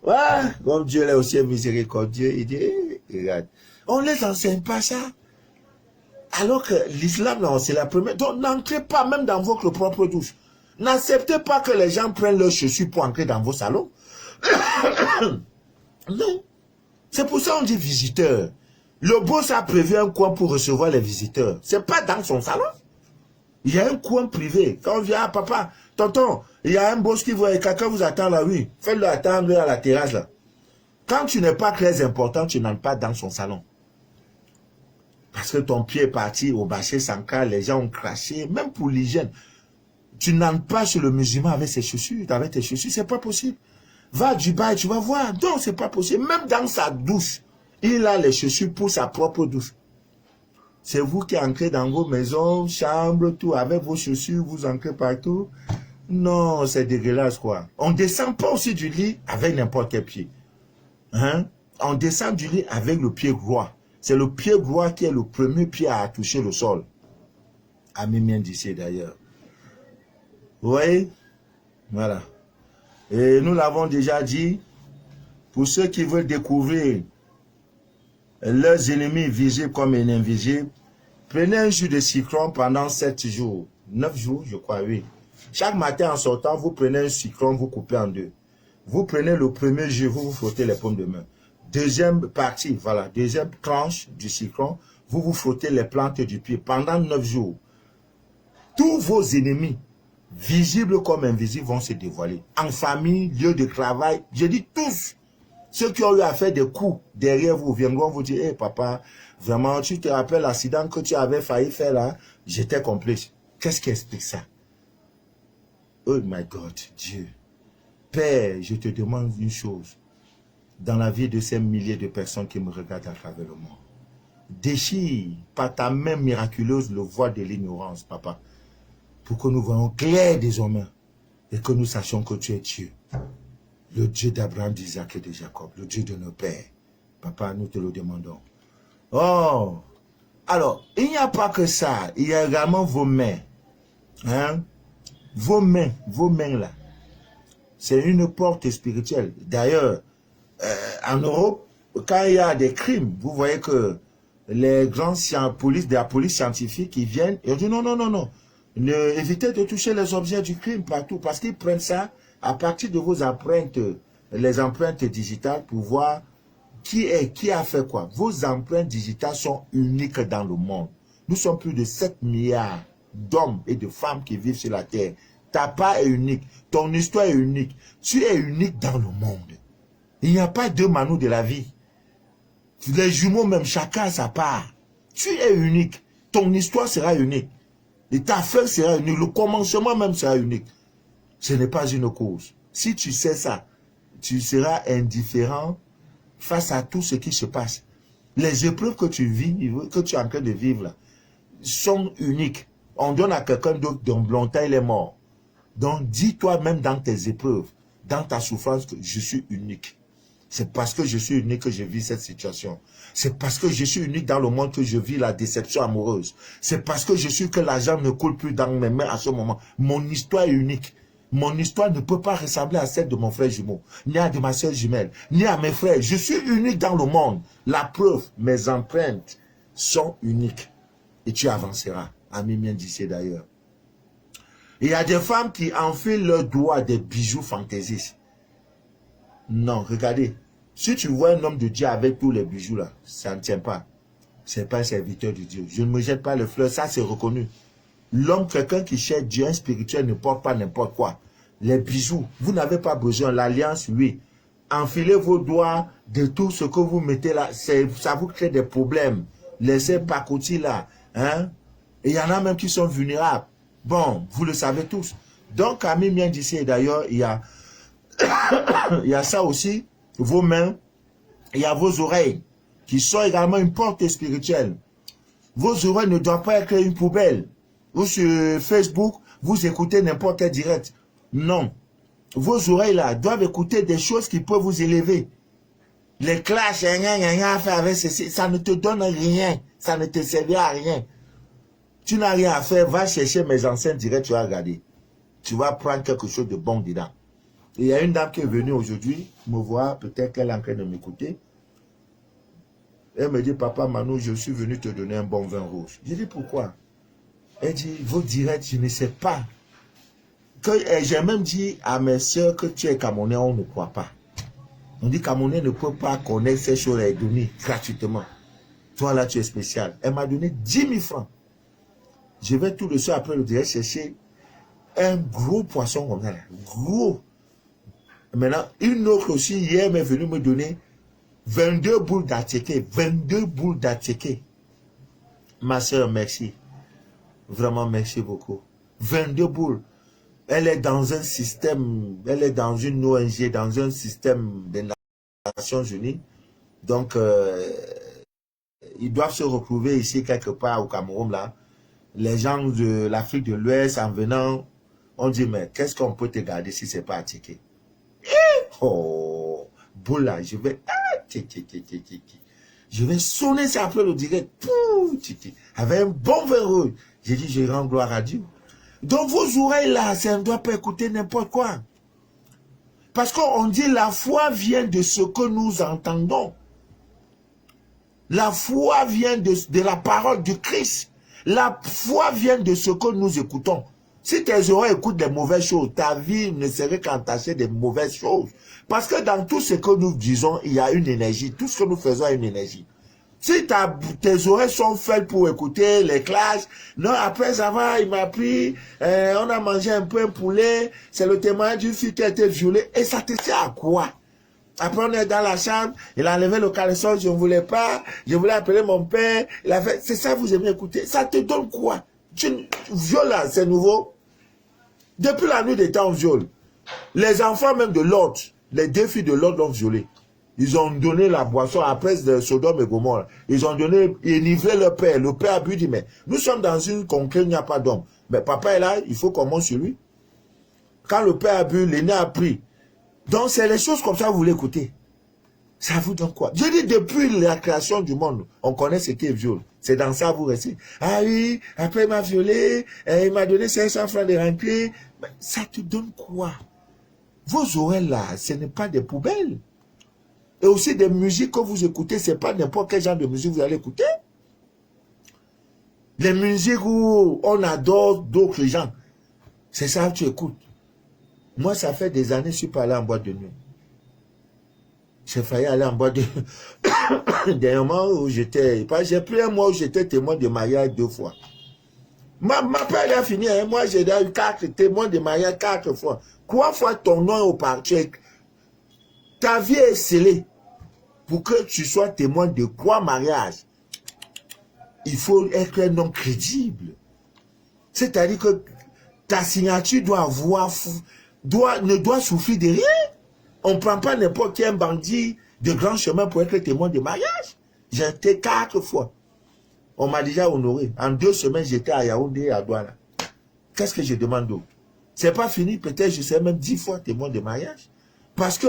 ouais, comme Dieu est aussi miséricordieux, il dit, regarde, on ne les enseigne pas ça. Alors que l'islam, c'est la première. Donc, n'entrez pas même dans votre propre douche. N'acceptez pas que les gens prennent leurs chaussures pour entrer dans vos salons. Non. C'est pour ça qu'on dit visiteur. Le boss a prévu un coin pour recevoir les visiteurs. C'est pas dans son salon. Il y a un coin privé. Quand on vient, ah, papa, tonton, il y a un boss qui voit, quelqu'un vous attend là, oui. Faites-le attendre à la terrasse là. Quand tu n'es pas très important, tu n'entres pas dans son salon. Parce que ton pied est parti au bâcher sans cas, les gens ont craché, même pour l'hygiène. Tu n'entres pas sur le musulman avec ses chaussures, avec tes chaussures, c'est pas possible. Va à Dubaï, tu vas voir. Non, c'est pas possible. Même dans sa douche, il a les chaussures pour sa propre douche. C'est vous qui entrez dans vos maisons, chambres, tout, avec vos chaussures, vous entrez partout. Non, c'est dégueulasse, quoi. On ne descend pas aussi du lit avec n'importe quel pied. Hein? On descend du lit avec le pied droit. C'est le pied droit qui est le premier pied à toucher le sol. Ami bien d'ici, d'ailleurs. Vous voyez? Voilà. Et nous l'avons déjà dit, pour ceux qui veulent découvrir leurs ennemis visibles comme invisibles, prenez un jus de citron pendant 7 jours. 9 jours, je crois, oui. Chaque matin en sortant, vous prenez un citron, vous coupez en deux. Vous prenez le premier jus, vous vous frottez les paumes de main. Deuxième partie, voilà, deuxième tranche du citron, vous vous frottez les plantes du pied pendant 9 jours. Tous vos ennemis, visibles comme invisibles, vont se dévoiler. En famille, lieu de travail, je dis tous. Ceux qui ont eu à faire des coups derrière vous viendront vous dire, hey, papa, vraiment, tu te rappelles l'accident que tu avais failli faire là? J'étais complice. Qu'est-ce qui explique ça? Oh my God, Dieu. Père, je te demande une chose. Dans la vie de ces milliers de personnes qui me regardent à travers le monde. Déchire par ta main miraculeuse le voile de l'ignorance, papa. Pour que nous voyons clair désormais. Et que nous sachions que tu es Dieu. Le Dieu d'Abraham, d'Isaac et de Jacob. Le Dieu de nos pères. Papa, nous te le demandons. Oh! Alors, il n'y a pas que ça. Il y a également vos mains. Hein? Vos mains là. C'est une porte spirituelle. D'ailleurs, en Europe, quand il y a des crimes, vous voyez que les grands de la police scientifique, ils viennent et ils disent non, non, non, non. Évitez de toucher les objets du crime partout parce qu'ils prennent ça à partir de vos empreintes, les empreintes digitales pour voir qui a fait quoi. Vos empreintes digitales sont uniques dans le monde. Nous sommes plus de 7 milliards d'hommes et de femmes qui vivent sur la terre. Ta part est unique, ton histoire est unique. Tu es unique dans le monde. Il n'y a pas deux Manu de la vie. Les jumeaux même, chacun a sa part. Tu es unique. Ton histoire sera unique. Et ta fin sera unique. Le commencement même sera unique. Ce n'est pas une cause. Si tu sais ça, tu seras indifférent face à tout ce qui se passe. Les épreuves que tu vis, que tu es en train de vivre là, sont uniques. On donne à quelqu'un d'autre dont longtemps il est mort. Donc dis-toi même dans tes épreuves, dans ta souffrance, que je suis unique. C'est parce que je suis unique que je vis cette situation. C'est parce que je suis unique dans le monde que je vis la déception amoureuse. C'est parce que je suis que l'argent ne coule plus dans mes mains à ce moment. Mon histoire est unique. Mon histoire ne peut pas ressembler à celle de mon frère jumeau, ni à de ma soeur jumelle, ni à mes frères. Je suis unique dans le monde. La preuve, mes empreintes sont uniques. Et tu avanceras. Ami bien d'ici d'ailleurs. Il y a des femmes qui enfilent leurs doigts des bijoux fantaisistes. Non, regardez. Si tu vois un homme de Dieu avec tous les bijoux là, ça ne tient pas. Ce n'est pas un serviteur de Dieu. Je ne me jette pas les fleurs, ça c'est reconnu. L'homme, quelqu'un qui cherche Dieu, un spirituel, ne porte pas n'importe quoi. Les bijoux, vous n'avez pas besoin. L'alliance, oui. Enfilez vos doigts de tout ce que vous mettez là. Ça vous crée des problèmes. Laissez pacotiller là. Hein? Et il y en a même qui sont vulnérables. Bon, vous le savez tous. Donc, amis bien d'ici, et d'ailleurs, il y a ça aussi. Vos mains, il y a vos oreilles, qui sont également une porte spirituelle. Vos oreilles ne doivent pas être une poubelle. Ou sur Facebook, vous écoutez n'importe quel direct. Non. Vos oreilles là doivent écouter des choses qui peuvent vous élever. Les clashs, avec ceci, ça ne te donne rien. Ça ne te servira à rien. Tu n'as rien à faire, va chercher mes anciens directs, tu vas regarder. Tu vas prendre quelque chose de bon dedans. Et il y a une dame qui est venue aujourd'hui me voir, peut-être qu'elle est en train de m'écouter. Elle me dit, papa Manu, je suis venu te donner un bon vin rouge. Je dis, pourquoi? Elle dit, vos directs, je ne sais pas. J'ai même dit à mes soeurs que tu es Camerounais, on ne croit pas. On dit Camerounais ne peut pas connaître ces choses et donner gratuitement. Toi là, tu es spécial. Elle m'a donné 10 000 francs. Je vais tout de suite après le direct chercher un gros poisson comme ça, là. Gros. Maintenant, une autre aussi, hier, m'est venue me donner 22 boules d'attiqué. 22 boules d'attiqué. Ma soeur, merci. Vraiment, merci beaucoup. 22 boules. Elle est dans un système, elle est dans une ONG, dans un système des Nations Unies. Donc, ils doivent se retrouver ici quelque part au Cameroun, là. Les gens de l'Afrique de l'Ouest, en venant, on dit, mais qu'est-ce qu'on peut te garder si c'est pas attiqué? Oh, boula, je vais, je vais sonner ça après le direct, avec un bon verre rouge. J'ai dit, je rends gloire à Dieu. Donc vos oreilles là, ça ne doit pas écouter n'importe quoi. Parce qu'on dit la foi vient de ce que nous entendons. La foi vient de la parole du Christ. La foi vient de ce que nous écoutons. Si tes oreilles écoutent des mauvaises choses, ta vie ne serait qu'entachée de mauvaises choses. Parce que dans tout ce que nous disons, il y a une énergie. Tout ce que nous faisons a une énergie. Si tes oreilles sont faites pour écouter les clashs, non, après ça va, il m'a pris, on a mangé un peu un poulet, c'est le témoignage d'une fille qui a été violée, et ça te sert à quoi? Après on est dans la chambre, il a enlevé le caleçon, je ne voulais pas, je voulais appeler mon père, il a fait, c'est ça vous aimez écouter, ça te donne quoi? Viol, c'est nouveau. Depuis la nuit des temps, on viole. Les enfants même de l'autre, les deux filles de l'autre l'ont violé. Ils ont donné la boisson après de Sodome et Gomorrhe. Ils ont donné, ils nivelaient leur père. Le père a bu, dit, mais nous sommes dans une conquête, il n'y a pas d'homme. Mais papa est là, il faut qu'on monte sur lui. Quand le père a bu, l'aîné a pris. Donc c'est les choses comme ça que vous voulez écouter. Ça vous donne quoi? Je dis, depuis la création du monde, on connaît ce qui est viol. C'est dans ça que vous restez. Ah oui, après il m'a violé, il m'a donné 500 francs de rentrée. Mais ça te donne quoi? Vos oreilles là, ce n'est pas des poubelles. Et aussi des musiques que vous écoutez, ce n'est pas n'importe quel genre de musique vous allez écouter. Les musiques où on adore d'autres gens, c'est ça que tu écoutes. Moi, ça fait des années que je suis pas allé en boîte de nuit. J'ai failli aller en boîte de nuit. Dernièrement où j'étais, j'ai pris un mois où j'étais témoin de mariage 2 fois. Ma père a fini, hein. Moi j'ai eu 4 témoins de mariage 4 fois. 3 fois ton nom est au parti. Ta vie est scellée. Pour que tu sois témoin de 3 mariages, il faut être un homme crédible. C'est-à-dire que ta signature doit avoir, ne doit souffrir de rien. On ne prend pas n'importe quel bandit de grand chemin pour être témoin de mariage. J'ai été 4 fois. On m'a déjà honoré. En 2 semaines, j'étais à Yaoundé et à Douala. Qu'est-ce que je demande d'autre? C'est pas fini, peut-être je sais même 10 fois témoin de mariage. Parce que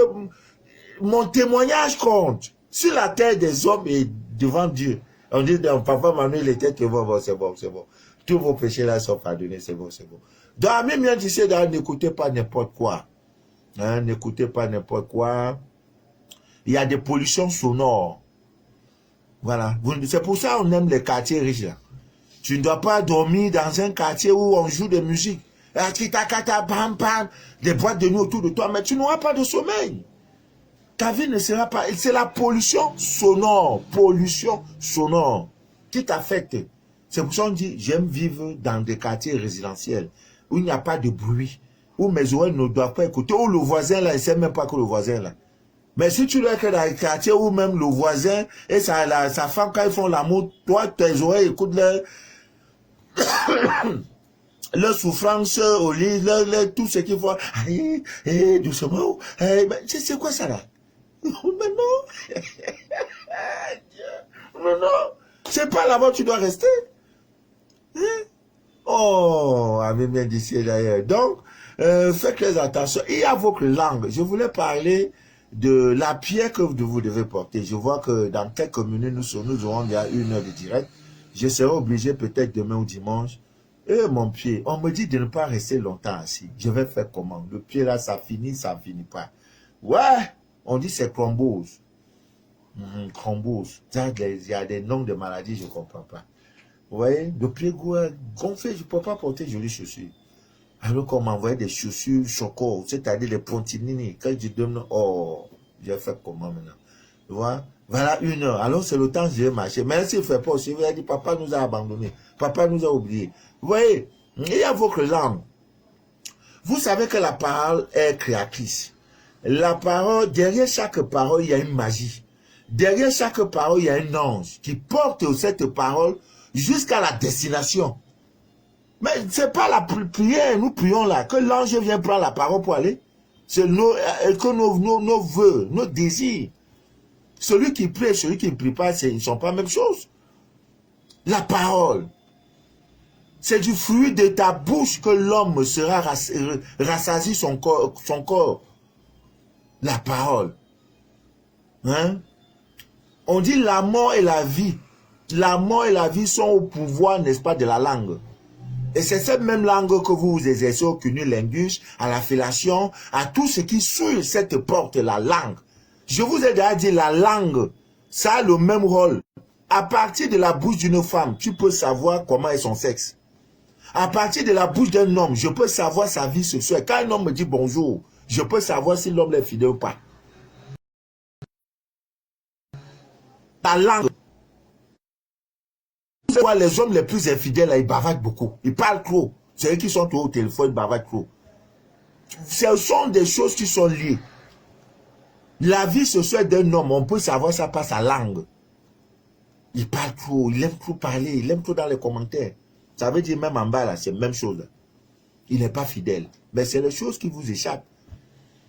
mon témoignage compte. Sur la terre des hommes et devant Dieu. On dit, papa Manuel était témoin, bon, c'est bon, c'est bon. Tous vos péchés là sont pardonnés, c'est bon, c'est bon. Donc, même bien d'ici, n'écoutez pas n'importe quoi. Hein, n'écoutez pas n'importe quoi. Il y a des pollutions sonores. Voilà. C'est pour ça qu'on aime les quartiers riches là. Tu ne dois pas dormir dans un quartier où on joue de musique. Des boîtes de nuit autour de toi, mais tu n'auras pas de sommeil. Ta vie ne sera pas... C'est la pollution sonore qui t'affecte. C'est pour ça qu'on dit, j'aime vivre dans des quartiers résidentiels où il n'y a pas de bruit, où mes oreilles ne doivent pas écouter, où le voisin là, il ne sait même pas que le voisin là. Mais si tu dois être dans un quartier où même le voisin et sa femme, quand ils font l'amour, toi, tes oreilles écoutent leur souffrance au lit, tout ce qu'ils font. Doucement. C'est quoi ça là? Mais non. Mais non. C'est pas là-bas que tu dois rester. Hein? Oh, avait bien d'ici d'ailleurs. Donc, faites très attention. Il y a votre langue. Je voulais parler de la pierre que vous devez porter. Je vois que dans quelques minutes, nous aurons déjà 1 heure de direct. Je serai obligé peut-être demain ou dimanche. Et mon pied, on me dit de ne pas rester longtemps assis. Je vais faire comment? Le pied là, ça finit pas. Ouais, on dit c'est thrombose. Thrombose. Il y a des noms de maladies, je ne comprends pas. Vous voyez, le pied gonflé, je ne peux pas porter jolies chaussures. Alors qu'on m'envoyait des chaussures choco, c'est-à-dire les pontinini. Quand je donne, oh, j'ai fait comment maintenant? Tu vois, Voilà 1 heure. Alors c'est le temps que j'ai marché. Mais s'il ne fait pas aussi, il va dire, papa nous a abandonnés. Papa nous a oubliés. Vous voyez, il y a votre langue. Vous savez que la parole est créatrice. La parole, derrière chaque parole, il y a une magie. Derrière chaque parole, il y a un ange qui porte cette parole jusqu'à la destination. Mais c'est pas la prière, nous prions là, que l'ange vienne prendre la parole pour aller. C'est nos vœux, nos désirs. Celui qui prie et celui qui ne prie pas, ils ne sont pas la même chose. La parole, c'est du fruit de ta bouche que l'homme sera rassasié son corps. La parole. Hein? On dit la mort et la vie. La mort et la vie sont au pouvoir, n'est-ce pas, de la langue. Et c'est cette même langue que vous exercez au cunnilingus, à la fellation, à tout ce qui suit cette porte, la langue. Je vous ai déjà dit, la langue, ça a le même rôle. À partir de la bouche d'une femme, tu peux savoir comment est son sexe. À partir de la bouche d'un homme, je peux savoir sa vie sexuelle. Quand un homme me dit bonjour, je peux savoir si l'homme est fidèle ou pas. Ta langue. Les hommes les plus infidèles, là, ils bavardent beaucoup. Ils parlent trop. C'est eux qui sont au téléphone, ils bavardent trop. Ce sont des choses qui sont liées. La vie sexuelle d'un homme, on peut savoir ça par sa langue. Il parle trop, il aime trop parler, il aime trop dans les commentaires. Ça veut dire même en bas, là, c'est la même chose. Il n'est pas fidèle. Mais c'est les choses qui vous échappent.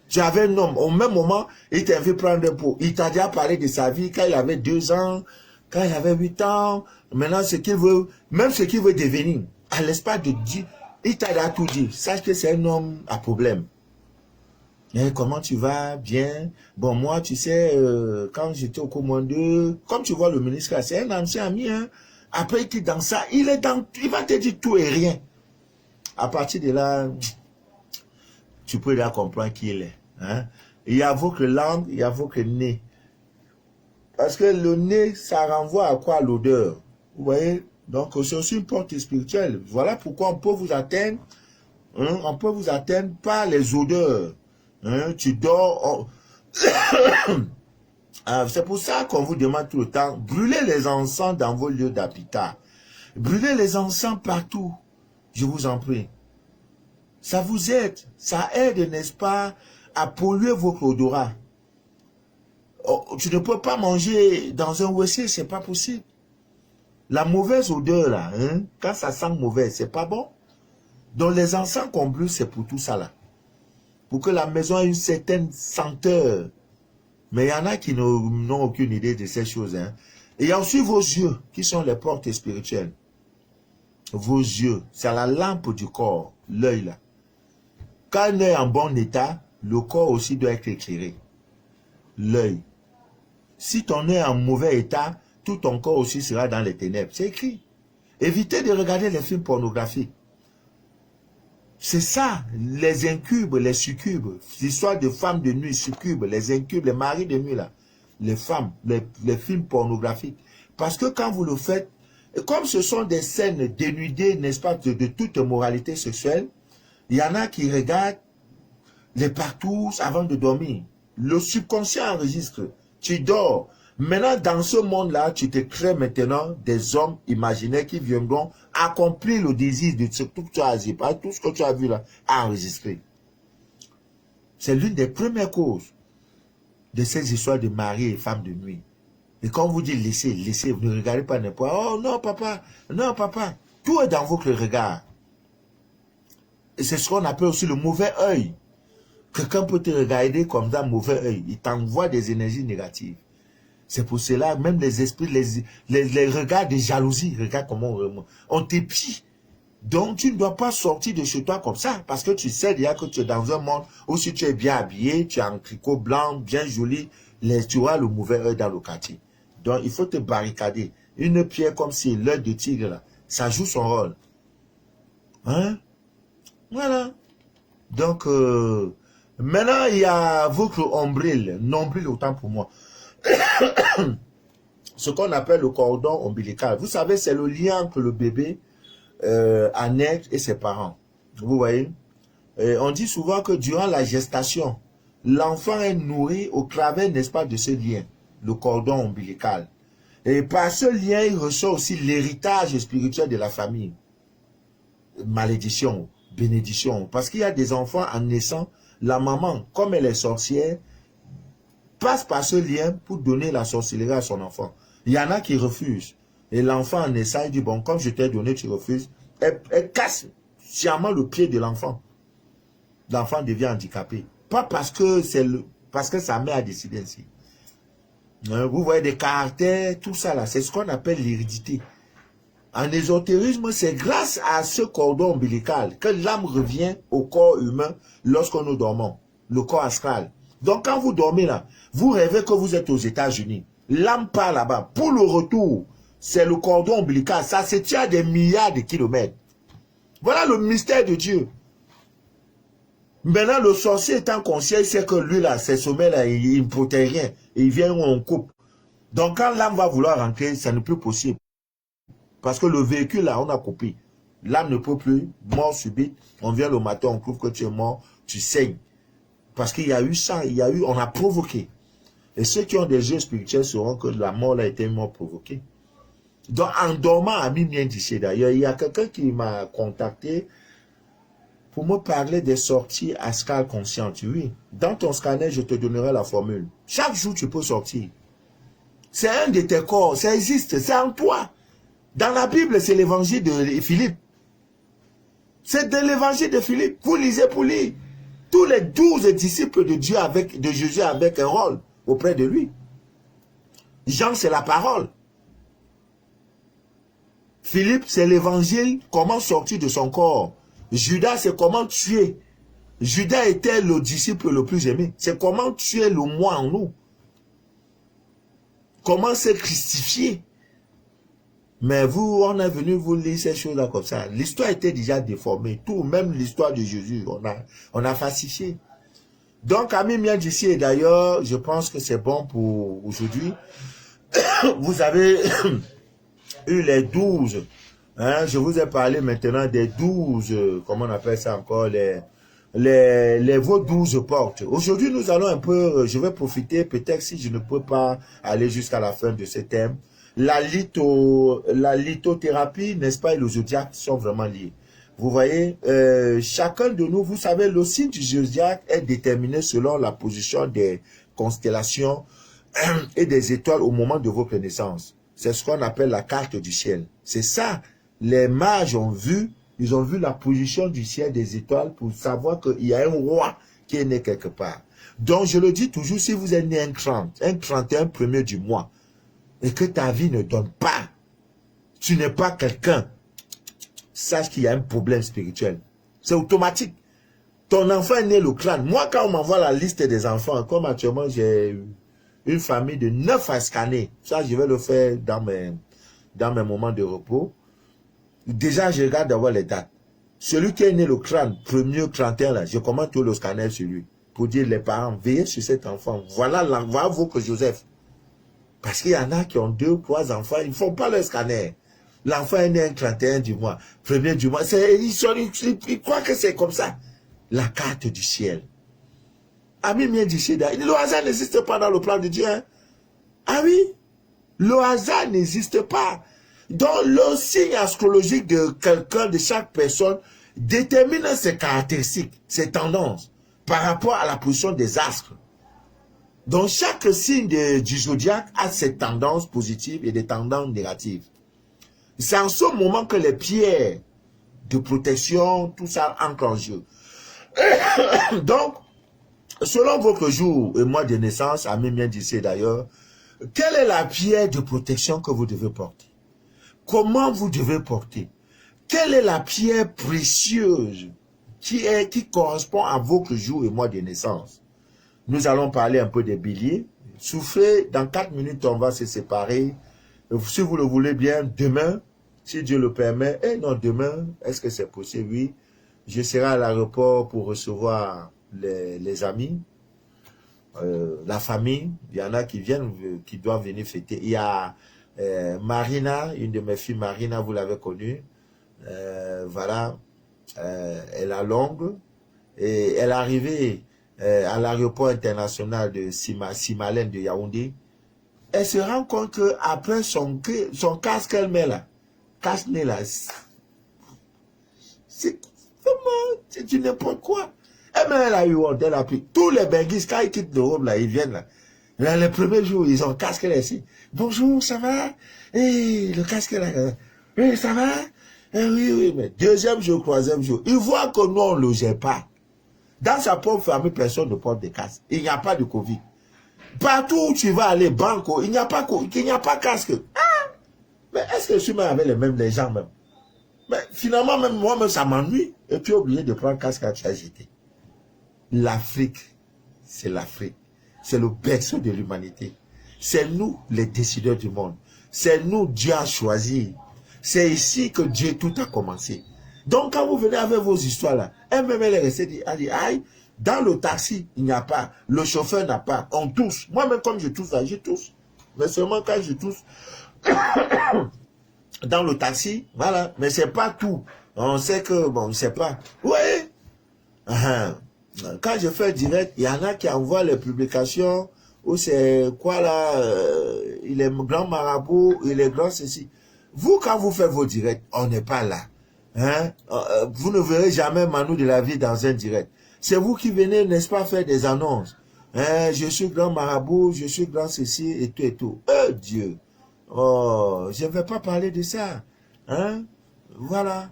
Tu avais un homme, au même moment, il t'avait prendre un pot. Il t'a déjà parlé de sa vie quand il avait 2 ans, quand il avait 8 ans. Maintenant, ce qu'il veut, même ce qu'il veut devenir, à l'espace de 10, il t'a déjà tout dit. Sache que c'est un homme à problème. Et comment tu vas? Bien. Bon, moi, tu sais, quand j'étais au commando, comme tu vois le ministre, c'est un ancien ami. Hein. Après, il est dans ça, il va te dire tout et rien. À partir de là, tu peux déjà comprendre qui il est. Hein? Il y a votre langue, il y a votre nez. Parce que le nez, ça renvoie à quoi? L'odeur. Vous voyez? Donc, c'est aussi une porte spirituelle. Voilà pourquoi on peut vous atteindre. Hein? On peut vous atteindre par les odeurs. Hein? Tu dors. C'est pour ça qu'on vous demande tout le temps, brûlez les encens dans vos lieux d'habitat. Brûlez les encens partout. Je vous en prie. Ça vous aide. Ça aide, n'est-ce pas, à polluer votre odorat. Oh, tu ne peux pas manger dans un WC, c'est pas possible. La mauvaise odeur, là, hein, quand ça sent mauvais, c'est pas bon. Donc les encens qu'on brûle, c'est pour tout ça, là. Pour que la maison ait une certaine senteur. Mais il y en a qui n'ont aucune idée de ces choses. Hein. Et il y a aussi vos yeux, qui sont les portes spirituelles. Vos yeux, c'est la lampe du corps, l'œil, là. Quand un œil est en bon état, le corps aussi doit être éclairé. L'œil. Si ton œil est en mauvais état, tout ton corps aussi sera dans les ténèbres. C'est écrit. Évitez de regarder les films pornographiques. C'est ça, les incubes, les succubes. L'histoire de femmes de nuit, succubes, les incubes, les maris de nuit, là. Les femmes, les films pornographiques. Parce que quand vous le faites, comme ce sont des scènes dénudées, n'est-ce pas, de toute moralité sexuelle, il y en a qui regardent les partous avant de dormir. Le subconscient enregistre. Tu dors. Maintenant, dans ce monde-là, tu te crées maintenant des hommes imaginaires qui viendront accomplir le désir de tout ce que tu as dit, pas tout ce que tu as vu là, enregistré. C'est l'une des premières causes de ces histoires de mari et femme de nuit. Et quand on vous dit laissez, laissez, vous ne regardez pas n'importe. Oh non papa, tout est dans votre regard. Et c'est ce qu'on appelle aussi le mauvais œil. Quelqu'un peut te regarder comme ça, mauvais œil. Il t'envoie des énergies négatives. C'est pour cela, même les esprits, les regards de jalousie, regarde comment on t'épie. Donc, tu ne dois pas sortir de chez toi comme ça, parce que tu sais déjà que tu es dans un monde où si tu es bien habillé, tu as un tricot blanc, bien joli, tu auras le mauvais œil dans le quartier. Donc, il faut te barricader. Une pierre comme si l'œil de tigre, là, ça joue son rôle. Hein? Voilà. Donc, maintenant, il y a votre nombril autant pour moi. Ce qu'on appelle le cordon ombilical. Vous savez, c'est le lien entre le bébé à naître et ses parents. Vous voyez? On dit souvent que durant la gestation, l'enfant est nourri au travers, n'est-ce pas, de ce lien. le cordon ombilical. Et par ce lien, il reçoit aussi l'héritage spirituel de la famille. Malédiction, bénédiction. Parce qu'il y a des enfants en naissant, la maman, comme elle est sorcière, passe par ce lien pour donner la sorcellerie à son enfant. Il y en a qui refusent. Et l'enfant en naissant, il dit, bon, comme je t'ai donné, tu refuses. Elle casse sciemment le pied de l'enfant. L'enfant devient handicapé. Pas parce que parce que sa mère a décidé ainsi. Vous voyez des caractères, tout ça là, c'est ce qu'on appelle l'hérédité. En ésotérisme, c'est grâce à ce cordon ombilical que l'âme revient au corps humain lorsque nous dormons, le corps astral. Donc quand vous dormez là, vous rêvez que vous êtes aux États-Unis. L'âme part là-bas. Pour le retour, c'est le cordon ombilical. Ça se tient à des milliards de kilomètres. Voilà le mystère de Dieu. Maintenant, le sorcier étant conscient, il sait que lui là, ses sommets là, il ne protège rien. Et il vient où on coupe. Donc quand l'âme va vouloir rentrer, ça n'est plus possible. Parce que le véhicule là, on a coupé. L'âme ne peut plus, mort subite. On vient le matin, on trouve que tu es mort, tu saignes. Parce qu'il y a eu ça, on a provoqué. Et ceux qui ont des yeux spirituels sauront que la mort a été une mort provoquée. Donc en dormant à Mimien d'ici d'ailleurs, il y a quelqu'un qui m'a contacté pour me parler des sorties astrales conscientes. Oui, dans ton scanner, je te donnerai la formule. Chaque jour, tu peux sortir. C'est un de tes corps, ça existe, c'est en toi. Dans la Bible, c'est l'évangile de Philippe. C'est de l'évangile de Philippe. Vous lisez pour lire. Tous les 12 disciples de Dieu de Jésus avec un rôle auprès de lui. Jean, c'est la parole. Philippe, c'est l'évangile, comment sortir de son corps. Judas, c'est comment tuer. Judas était le disciple le plus aimé. C'est comment tuer le moi en nous. Comment se christifier. Mais vous, on est venu vous lire ces choses-là comme ça. L'histoire était déjà déformée. Tout, même l'histoire de Jésus, on a falsifié. Donc, Ami Mien d'ici, et d'ailleurs, je pense que c'est bon pour aujourd'hui. Vous avez eu les 12. Hein, je vous ai parlé maintenant des 12, comment on appelle ça encore, vos 12 portes. Aujourd'hui, nous allons un peu, je vais profiter, peut-être si je ne peux pas aller jusqu'à la fin de ce thème. La lithothérapie, n'est-ce pas, et le zodiaque sont vraiment liés. Vous voyez, chacun de nous, vous savez, le signe du zodiaque est déterminé selon la position des constellations et des étoiles au moment de votre naissance. C'est ce qu'on appelle la carte du ciel. C'est ça, les mages ont vu, ils ont vu la position du ciel des étoiles pour savoir qu'il y a un roi qui est né quelque part. Donc, je le dis toujours, si vous êtes né un 31 premier du mois, et que ta vie ne donne pas, tu n'es pas quelqu'un, sache qu'il y a un problème spirituel. C'est automatique. Ton enfant est né le crâne. Moi, quand on m'envoie la liste des enfants, comme actuellement, j'ai une famille de 9 à scanner. Ça, je vais le faire dans mes moments de repos. Déjà, je regarde d'avoir les dates. Celui qui est né le crâne, premier 31, là, je commence tout le scanner sur lui. Pour dire, les parents, veillez sur cet enfant. Voilà vous que Joseph. Parce qu'il y en a qui ont 2 ou 3 enfants, ils ne font pas le scanner. L'enfant est né un 31 du mois, premier du mois. Ils croient que c'est comme ça. La carte du ciel. Ami Mien d'ici, le hasard n'existe pas dans le plan de Dieu. Hein? Ah oui, le hasard n'existe pas. Donc le signe astrologique de quelqu'un, de chaque personne, détermine ses caractéristiques, ses tendances, par rapport à la position des astres. Donc, chaque signe du zodiaque a ses tendances positives et des tendances négatives. C'est en ce moment que les pierres de protection, tout ça entre en jeu. Donc, selon votre jour et mois de naissance, Ami Mien d'ici d'ailleurs, quelle est la pierre de protection que vous devez porter? Comment vous devez porter? Quelle est la pierre précieuse qui correspond à votre jour et mois de naissance? Nous allons parler un peu des béliers. Soufflez, dans 4 minutes, on va se séparer. Si vous le voulez bien, demain, si Dieu le permet, demain, est-ce que c'est possible? Oui. Je serai à l'aéroport pour recevoir les amis, la famille. Il y en a qui viennent, qui doivent venir fêter. Il y a Marina, une de mes filles, Marina, vous l'avez connue. Voilà, elle a longue et elle est arrivée à l'aéroport international de Simalène de Yaoundé. elle se rend compte qu'après son casque qu'elle met là, cache-nez là, c'est vraiment, c'est du n'importe quoi. Et même elle a eu honte, elle a pris. Tous les benguistes, quand ils quittent l'Europe, là, ils viennent là. Là, les premiers jours, ils ont casque là ici. Bonjour, ça va? Eh, le casque là. Eh, ça va? Eh, oui, oui, mais deuxième jour, troisième jour, ils voient que nous, on ne le gère pas. Dans sa propre famille, personne ne porte des casques. Il n'y a pas de Covid. Partout où tu vas aller, banco, il n'y a pas casque. Ah, mais est-ce que je suis même avec les gens même? Mais finalement, même moi-même, ça m'ennuie. Et tu es obligé de prendre casque quand tu as jeté. L'Afrique, c'est l'Afrique. C'est le berceau de l'humanité. C'est nous, les décideurs du monde. C'est nous, Dieu a choisi. C'est ici que Dieu tout a commencé. Donc, quand vous venez avec vos histoires là, elle-même, elle est restée, elle dit, aïe, dans le taxi, il n'y a pas, le chauffeur n'a pas, on tousse. Moi-même, comme je tousse là, je tousse. Mais seulement quand je tousse, dans le taxi, voilà. Mais c'est pas tout. On sait que, bon, on ne sait pas. Oui. Quand je fais direct, il y en a qui envoient les publications où c'est quoi là, il est grand marabout, il est grand ceci. Vous, quand vous faites vos directs, on n'est pas là. Hein? Vous ne verrez jamais Manu de la vie dans un direct. C'est vous qui venez, n'est-ce pas, faire des annonces. Hein? Je suis grand marabout, je suis grand ceci et tout et tout. Dieu. Oh, je ne vais pas parler de ça. Hein? Voilà.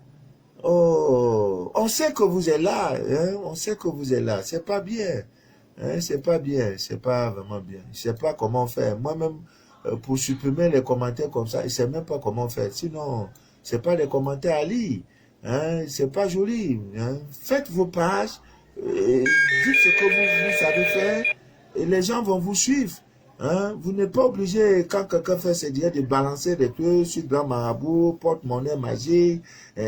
Oh, on sait que vous êtes là, hein? On sait que vous êtes là. C'est pas bien, hein? C'est pas bien, c'est pas vraiment bien. Je sais pas comment faire. Moi-même, pour supprimer les commentaires comme ça, je sais même pas comment faire. Sinon, c'est pas des commentaires à lire, hein? C'est pas joli, hein? Faites vos pages, dites ce que vous savez faire, et les gens vont vous suivre. Hein? Vous n'êtes pas obligé, quand quelqu'un fait ses directs, de balancer des trucs sur grand marabout, porte-monnaie magique.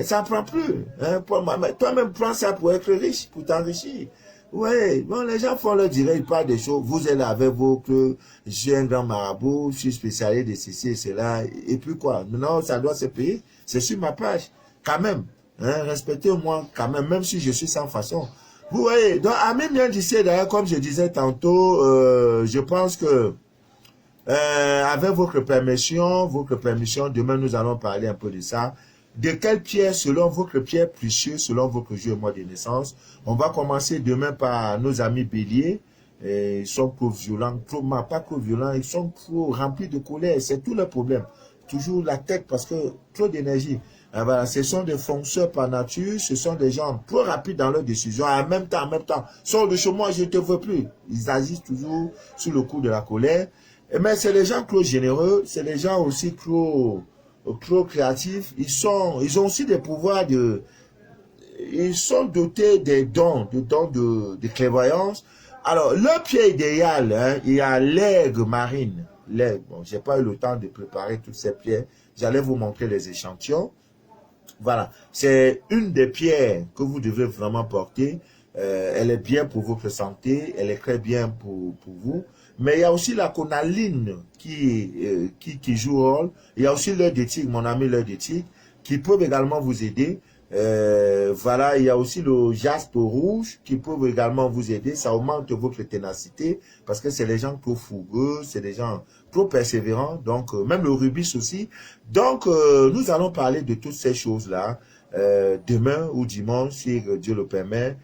Ça ne prend plus. Hein? Toi-même, prends ça pour être riche, pour t'enrichir. Oui, bon, les gens font leur direct, ils parlent des choses. Vous êtes là avec vos que je suis un grand marabout, je suis spécialiste de ceci et cela. Et puis quoi? Non, ça doit se payer. C'est sur ma page. Quand même. Hein? Respectez-moi quand même, même si je suis sans façon. Vous voyez, donc Ami bien d'ici, d'ailleurs, comme je disais tantôt, je pense que avec votre permission, demain nous allons parler un peu de ça. De quelle pierre, selon votre pierre précieuse, selon votre jour et mois de naissance? On va commencer demain par nos amis béliers. Ils sont trop violents, pas trop violents, ils sont trop remplis de colère. C'est tout le problème. Toujours la tête parce que trop d'énergie. Voilà, ce sont des fonceurs par nature, ce sont des gens trop rapides dans leurs décisions. En même temps, sors de chez moi, je ne te veux plus. Ils agissent toujours sous le coup de la colère. Mais c'est des gens trop généreux, c'est des gens aussi trop créatifs. Ils ont aussi des pouvoirs ils sont dotés des dons, de clairvoyance. Alors, leur pied idéal, hein, il y a l'aigle marine. L'aigle, bon, j'ai pas eu le temps de préparer toutes ces pierres. J'allais vous montrer les échantillons. Voilà, c'est une des pierres que vous devez vraiment porter. Elle est bien pour votre santé, elle est très bien pour vous. Mais il y a aussi la cornaline qui joue rôle. Il y a aussi l'œil de tigre, mon ami l'œil de tigre, qui peuvent également vous aider. Voilà, il y a aussi le jaspe rouge qui peut également vous aider. Ça augmente votre ténacité parce que c'est les gens trop fougueux, c'est des gens trop persévérants. Donc, même le rubis aussi. Donc, nous allons parler de toutes ces choses-là demain ou dimanche, si Dieu le permet.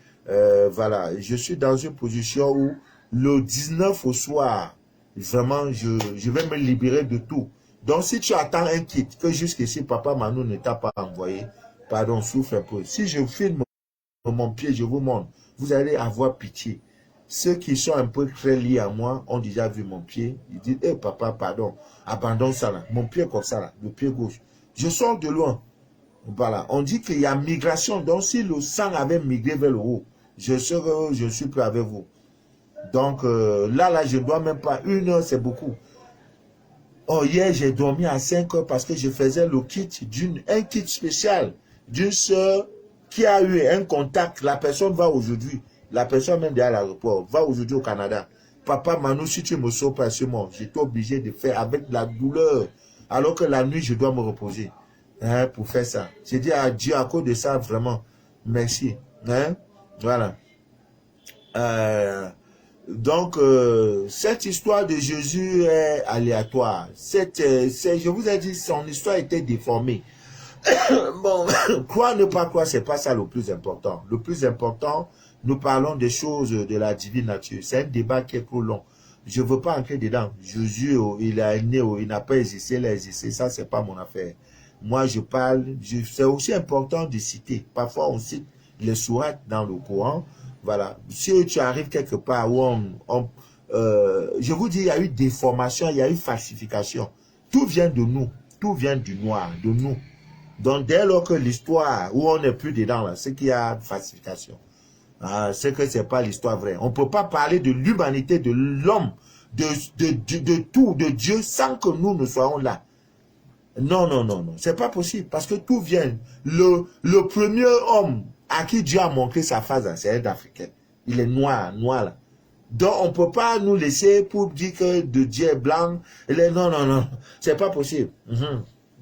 Voilà, je suis dans une position où le 19 au soir, vraiment, je vais me libérer de tout. Donc, si tu attends un kit que jusqu'ici, Papa Manu ne t'a pas envoyé, pardon, souffle un peu. Si je filme mon pied, je vous montre, vous allez avoir pitié. Ceux qui sont un peu très liés à moi ont déjà vu mon pied. Ils disent, eh papa, pardon, abandonne ça là. Mon pied comme ça là, le pied gauche. Je sors de loin. Voilà, on dit qu'il y a migration. Donc, si le sang avait migré vers le haut, je suis prêt avec vous. Donc, là, je ne dois même pas. 1 heure, c'est beaucoup. Oh, hier, j'ai dormi à 5 heures parce que je faisais le kit un kit spécial d'une soeur qui a eu un contact. La personne va aujourd'hui. La personne même derrière l'aéroport va aujourd'hui au Canada. Papa Manu, si tu me sauves pas sur moi, j'étais obligé de faire avec la douleur. Alors que la nuit, je dois me reposer. Hein, pour faire ça. J'ai dit à Dieu, à cause de ça, vraiment, merci. Hein? Voilà. Donc, cette histoire de Jésus est aléatoire. Je vous ai dit, son histoire était déformée. Bon, croire, ne pas croire, c'est pas ça le plus important. Le plus important, nous parlons des choses de la divine nature. C'est un débat qui est trop long. Je ne veux pas entrer dedans. Jésus, il est né, il n'a pas existé, il a existé. Ça, c'est pas mon affaire. Moi, je parle, c'est aussi important de citer. Parfois, on cite les sourates dans le Coran. Voilà. Si tu arrives quelque part où je vous dis, il y a eu déformation, il y a eu falsification. Tout vient de nous. Tout vient du noir, de nous. Donc, dès lors que l'histoire, où on n'est plus dedans, là, c'est qu'il y a falsification. Ah, c'est que c'est pas l'histoire vraie. On ne peut pas parler de l'humanité, de l'homme, de tout, de Dieu, sans que nous ne soyons là. Non, non, non, non. C'est pas possible, parce que tout vient. Le premier homme à qui Dieu a montré sa face, c'est un Africain. Il est noir, noir là. Donc, on ne peut pas nous laisser pour dire que de Dieu est blanc. Non, non, non. C'est pas possible.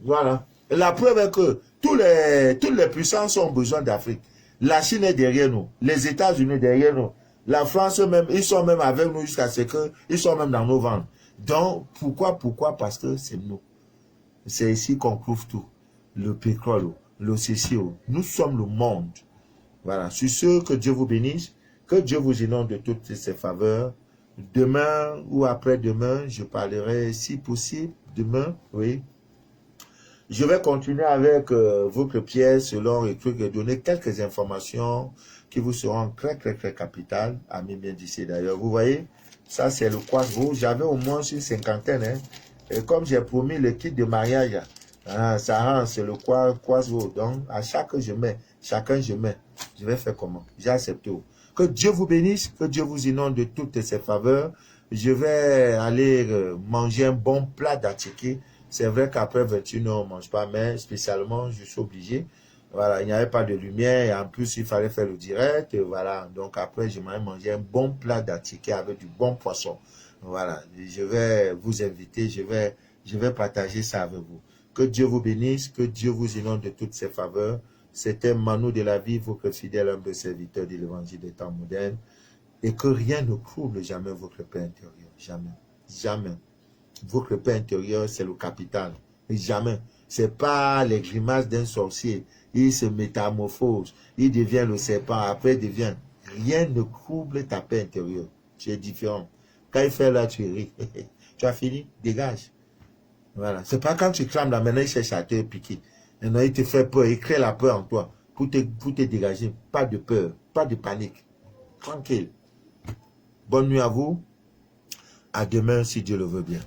Voilà. La preuve est que toutes les puissances ont besoin d'Afrique. La Chine est derrière nous. Les États-Unis derrière nous. La France même, ils sont même avec nous jusqu'à ce qu'ils sont même dans nos ventres. Donc, pourquoi? Parce que c'est nous. C'est ici qu'on trouve tout. Le pétrole, le CCO. Nous sommes le monde. Voilà. Sur ce, que Dieu vous bénisse. Que Dieu vous inonde de toutes ses faveurs. Demain ou après-demain, je parlerai, si possible, demain, oui. Je vais continuer avec votre pièce selon les trucs et donner quelques informations qui vous seront très, très, très capitales. Ami bien d'ici d'ailleurs. Vous voyez, ça c'est le quartz rouge. J'avais au moins une cinquantaine. Hein. Et comme j'ai promis le kit de mariage, ça rend, c'est le quartz rouge. Donc, à chacun je mets. Je vais faire comment? J'ai accepté. Que Dieu vous bénisse, que Dieu vous inonde de toutes ses faveurs. Je vais aller manger un bon plat d'attiqué. C'est vrai qu'après 21 heures, on ne mange pas, mais spécialement, je suis obligé. Voilà, il n'y avait pas de lumière et en plus, il fallait faire le direct. Et voilà, donc après, je m'ai mangé un bon plat d'attiqué avec du bon poisson. Voilà, je vais vous inviter, je vais partager ça avec vous. Que Dieu vous bénisse, que Dieu vous inonde de toutes ses faveurs. C'était Manu de la vie, votre fidèle humble serviteur de l'évangile des temps modernes. Et que rien ne trouble jamais votre paix intérieure. Jamais. Jamais. Votre paix intérieure, c'est le capital. Jamais. C'est pas les grimaces d'un sorcier. Il se métamorphose. Il devient le serpent. Après, il devient. Rien ne trouble ta paix intérieure. Tu es différent. Quand il fait là, tu ris. Tu as fini? Dégage. Voilà. C'est pas quand tu clames là, maintenant il cherche à te piquer. Maintenant il te fait peur. Il crée la peur en toi. Pour te dégager. Pas de peur. Pas de panique. Tranquille. Bonne nuit à vous. À demain si Dieu le veut bien.